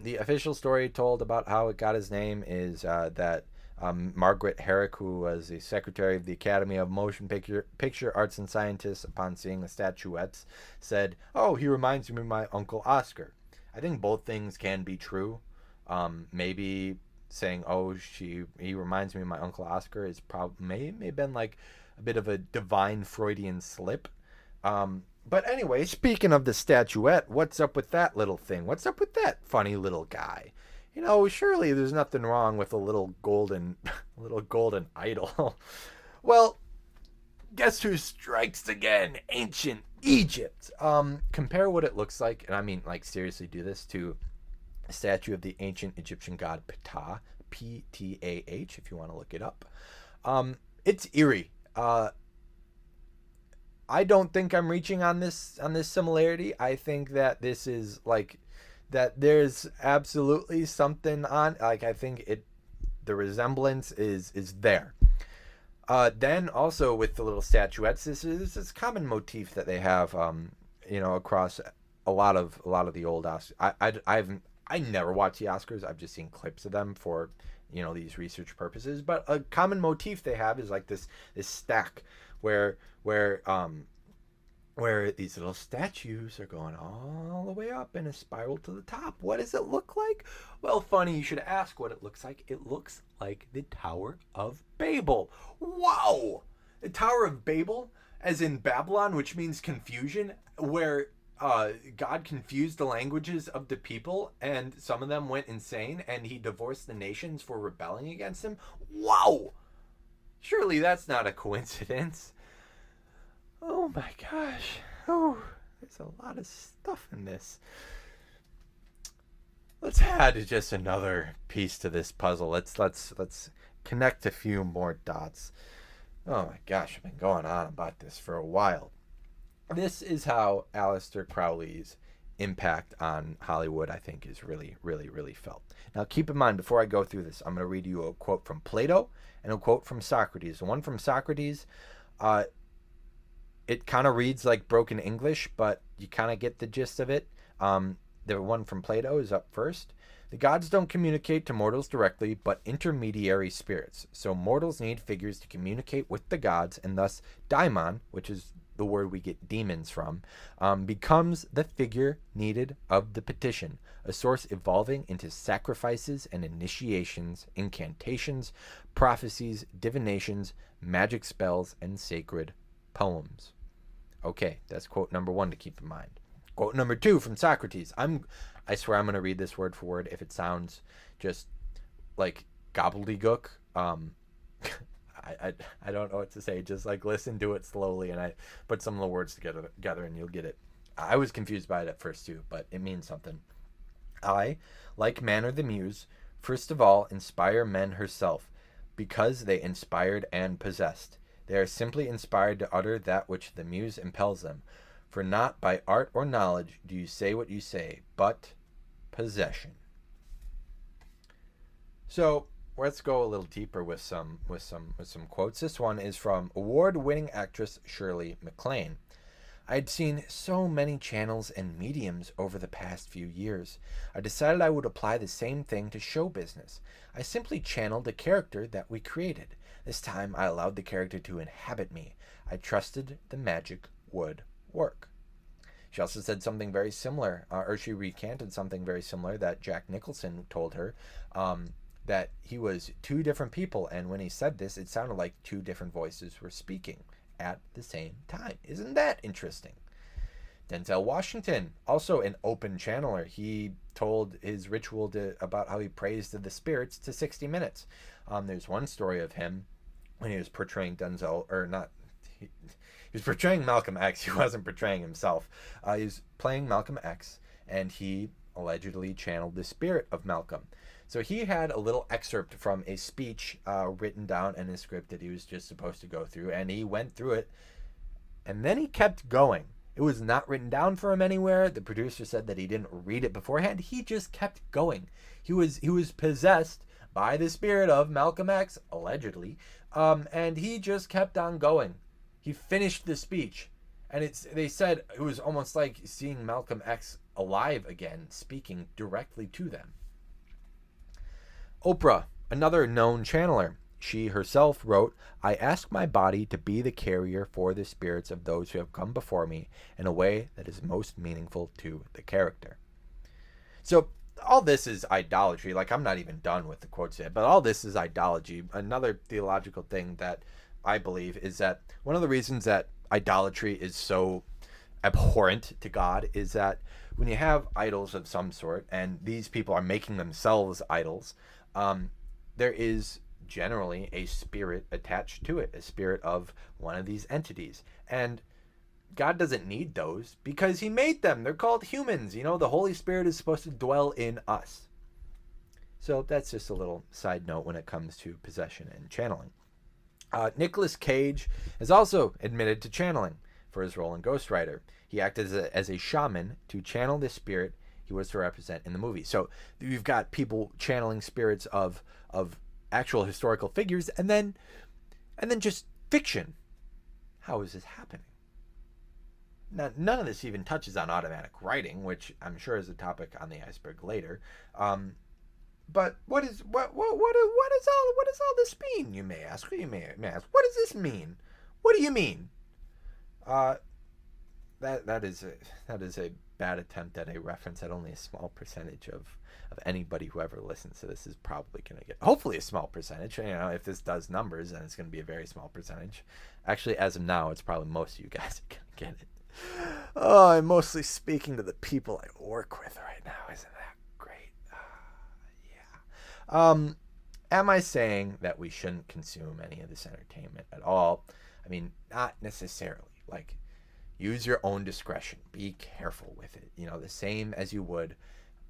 The official story told about how it got his name is that Margaret Herrick, who was the secretary of the Academy of Motion Picture Arts and Scientists, upon seeing the statuettes, said, "Oh, he reminds me of my Uncle Oscar." I think both things can be true. Maybe saying, "Oh, he reminds me of my Uncle Oscar," is may have been like a bit of a divine Freudian slip. But anyway, speaking of the statuette, what's up with that little thing? What's up with that funny little guy? Surely there's nothing wrong with a little golden idol. Well, guess who strikes again? Ancient Egypt. Compare what it looks like, and I mean, like, seriously, do this, to a statue of the ancient Egyptian god Ptah, Ptah, if you want to look it up. It's eerie. I don't think I'm reaching on this similarity. I think that this is like that there's absolutely something on, like, I think the resemblance is there. Then also with the little statuettes, this is a common motif that they have across a lot of the old Oscars. I never watched the Oscars. I've just seen clips of them for these research purposes, but a common motif they have is like this stack where these little statues are going all the way up in a spiral to the top. What does it look like? Well, funny you should ask what it looks like. It looks like the Tower of Babel. Wow! The Tower of Babel, as in Babylon, which means confusion, where God confused the languages of the people, and some of them went insane, and he divorced the nations for rebelling against him. Wow! Surely that's not a coincidence. Oh my gosh. Oh, there's a lot of stuff in this. let's add just another piece to this puzzle. Let's connect a few more dots. Oh my gosh, I've been going on about this for a while. This is how Aleister Crowley's impact on Hollywood, I think, is really, really, really felt. Now, keep in mind, before I go through this, I'm going to read you a quote from Plato and a quote from Socrates. The one from Socrates, it kind of reads like broken English, but you kind of get the gist of it. The one from Plato is up first. The gods don't communicate to mortals directly, but intermediary spirits. So mortals need figures to communicate with the gods, and thus daimon, which is the word we get demons from, becomes the figure needed of the petition, a source evolving into sacrifices and initiations, incantations, prophecies, divinations, magic spells, and sacred poems. Okay, that's quote number one to keep in mind. Quote number two from Socrates. I swear I'm going to read this word for word. If it sounds just like gobbledygook, I don't know what to say. Just like listen to it slowly, and I put some of the words together and you'll get it. I was confused by it at first too, but it means something. I, like Manner the Muse, first of all inspire men herself, because they inspired and possessed. They are simply inspired to utter that which the Muse impels them. For not by art or knowledge do you say what you say, but possession. So let's go a little deeper with some quotes. This one is from award-winning actress Shirley MacLaine. I'd seen so many channels and mediums over the past few years. I decided I would apply the same thing to show business. I simply channeled the character that we created. This time I allowed the character to inhabit me. I trusted the magic would work. She also said something very similar, or she recanted something very similar that Jack Nicholson told her, that he was two different people, and when he said this, it sounded like two different voices were speaking at the same time. Isn't that interesting? Denzel Washington, also an open channeler. He told his ritual about how he prays to the spirits to 60 minutes. There's one story of him when he was portraying he was portraying Malcolm X. He wasn't portraying himself. He was playing Malcolm X, and he allegedly channeled the spirit of Malcolm. So he had a little excerpt from a speech written down in a script that he was just supposed to go through, and he went through it, and then he kept going. It was not written down for him anywhere. The producer said that he didn't read it beforehand. He just kept going. He was possessed by the spirit of Malcolm X, allegedly, and he just kept on going. He finished the speech, and they said it was almost like seeing Malcolm X alive again, speaking directly to them. Oprah, another known channeler. She herself wrote, I ask my body to be the carrier for the spirits of those who have come before me in a way that is most meaningful to the character. So all this is idolatry. Like, I'm not even done with the quotes yet, but all this is idolatry. Another theological thing that I believe is that one of the reasons that idolatry is so abhorrent to God is that when you have idols of some sort, and these people are making themselves idols, there is generally a spirit attached to it, a spirit of one of these entities. And God doesn't need those because he made them. They're called humans. You know, the Holy Spirit is supposed to dwell in us. So that's just a little side note when it comes to possession and channeling. Nicolas Cage has also admitted to channeling for his role in Ghost Rider. He acted as a shaman to channel the spirit he was to represent in the movie. So you've got people channeling spirits of actual historical figures, and then just fiction. How is this happening? Now, none of this even touches on automatic writing, which I'm sure is a topic on the Iceberg later. But what does all this mean? You may ask. You may ask. What does this mean? What do you mean? That is a bad attempt at a reference that only a small percentage of anybody who ever listens to this is probably going to get. Hopefully a small percentage. You know, if this does numbers, then it's going to be a very small percentage. Actually, as of now, it's probably most of you guys are going to get it. Oh, I'm mostly speaking to the people I work with right now. Isn't that great? Yeah. Am I saying that we shouldn't consume any of this entertainment at all? I mean, not necessarily. Like, use your own discretion. Be careful with it. You know, the same as you would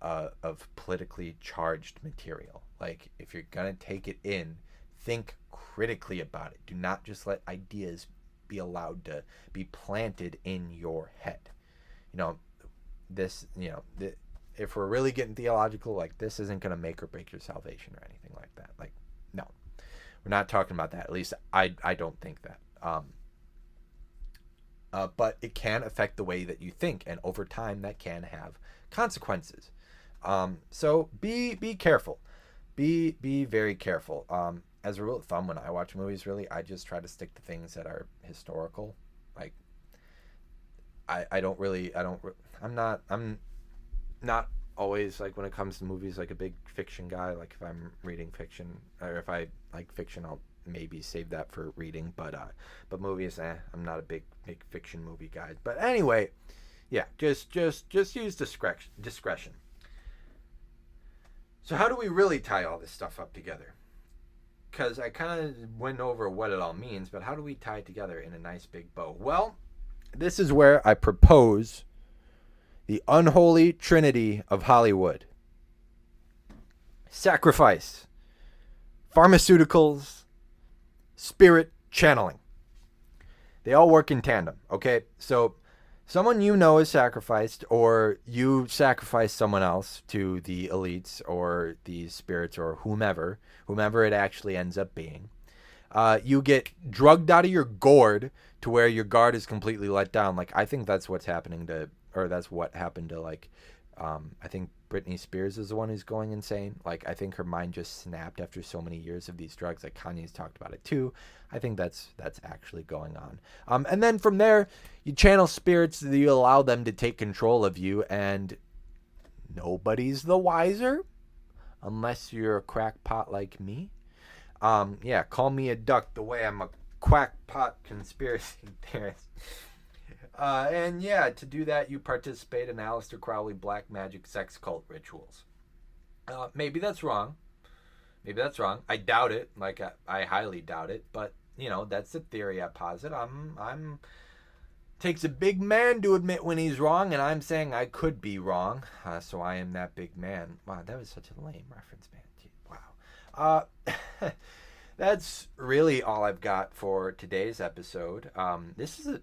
of politically charged material. Like, if you're gonna take it in, think critically about it. Do not just let ideas be allowed to be planted in your head. If we're really getting theological, like, this isn't gonna make or break your salvation or anything like that. Like, no, we're not talking about that. At least I don't think that. But it can affect the way that you think, and over time that can have consequences. So be careful. Be very careful. As a rule of thumb, when I watch movies, really, I just try to stick to things that are historical. Like, I'm not always, like, when it comes to movies, like a big fiction guy. Like, if I'm reading fiction, or if I like fiction, I'll maybe save that for reading. But movies, I'm not a big fiction movie guy. But anyway, yeah, just use discretion. So how do we really tie all this stuff up together? Because I kind of went over what it all means, but how do we tie it together in a nice big bow? Well, this is where I propose the unholy trinity of Hollywood: sacrifice, pharmaceuticals, spirit channeling. They all work in tandem, okay? So someone is sacrificed, or you sacrifice someone else to the elites or these spirits or whomever it actually ends up being. You get drugged out of your gourd to where your guard is completely let down. Like, I think that's what's happening to, or that's what happened to, like, I think Britney Spears is the one who's going insane. Like, I think her mind just snapped after so many years of these drugs. Like, Kanye's talked about it too. I think that's actually going on. And then from there, you channel spirits, you allow them to take control of you, and nobody's the wiser unless you're a crackpot like me. Yeah, call me a duck the way I'm a quackpot conspiracy theorist. And yeah, to do that, you participate in Aleister Crowley black magic sex cult rituals. Maybe that's wrong. I doubt it. Like, I highly doubt it. But, that's the theory I posit. Takes a big man to admit when he's wrong, and I'm saying I could be wrong. So I am that big man. Wow, that was such a lame reference, man. Gee, wow. That's really all I've got for today's episode. This is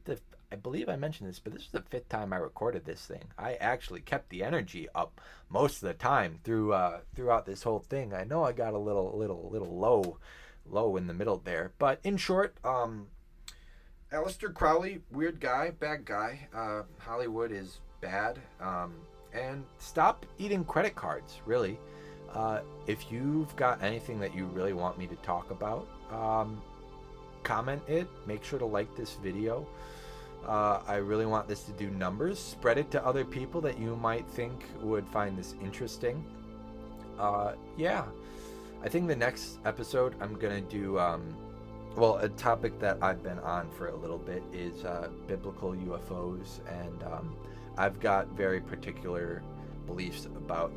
I believe I mentioned this, but this is the 5th time I recorded this thing. I actually kept the energy up most of the time throughout this whole thing. I know I got a little low in the middle there, but in short, Aleister Crowley, weird guy, bad guy. Hollywood is bad, and stop eating credit cards. Really, if you've got anything that you really want me to talk about, comment it. Make sure to like this video. I really want this to do numbers. Spread it to other people that you might think would find this interesting. Yeah, I think the next episode I'm gonna do, a topic that I've been on for a little bit is biblical UFOs, and I've got very particular beliefs about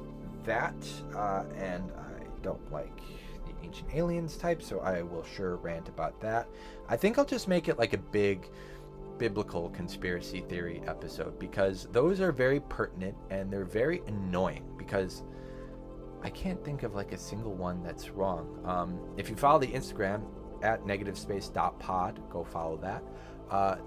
that, and I don't like the ancient aliens type, so I will sure rant about that. I think I'll just make it like a big biblical conspiracy theory episode, because those are very pertinent and they're very annoying, because I can't think of like a single one that's wrong. If you follow the Instagram at negativespace.pod, go follow that.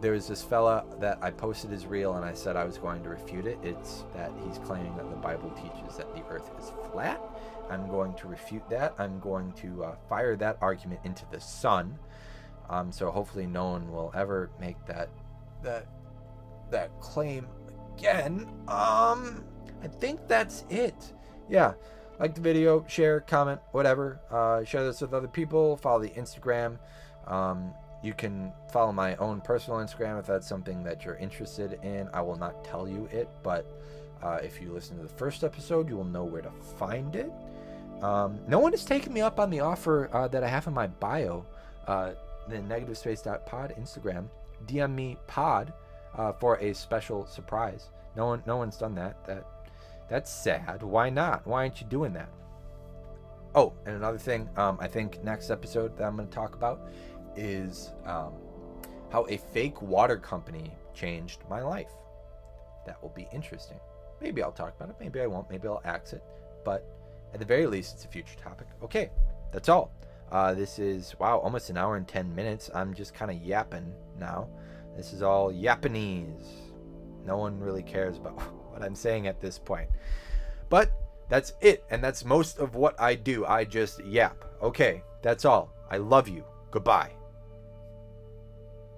There's this fella that I posted his reel, and I said I was going to refute it. It's that he's claiming that the Bible teaches that the earth is flat. I'm going to refute that. I'm going to fire that argument into the sun. So hopefully no one will ever make that claim again. I think that's it. Yeah. Like the video, share, comment, whatever. Share this with other people. Follow the Instagram. You can follow my own personal Instagram if that's something that you're interested in. I will not tell you it, but if you listen to the first episode, you will know where to find it. No one has taken me up on the offer that I have in my bio. The negativespace.pod Instagram. DM me pod for a special surprise. No one's done that. That's sad. Why not? Why aren't you doing that? Oh, and another thing, I think next episode that I'm going to talk about is how a fake water company changed my life. That will be interesting. Maybe I'll talk about it. Maybe I won't. Maybe I'll axe it. But at the very least, it's a future topic. Okay, that's all. This is, wow, almost an hour and 10 minutes. I'm just kind of yapping now. This is all Japanese. No one really cares about what I'm saying at this point. But that's it. And that's most of what I do. I just yap. Okay, that's all. I love you. Goodbye.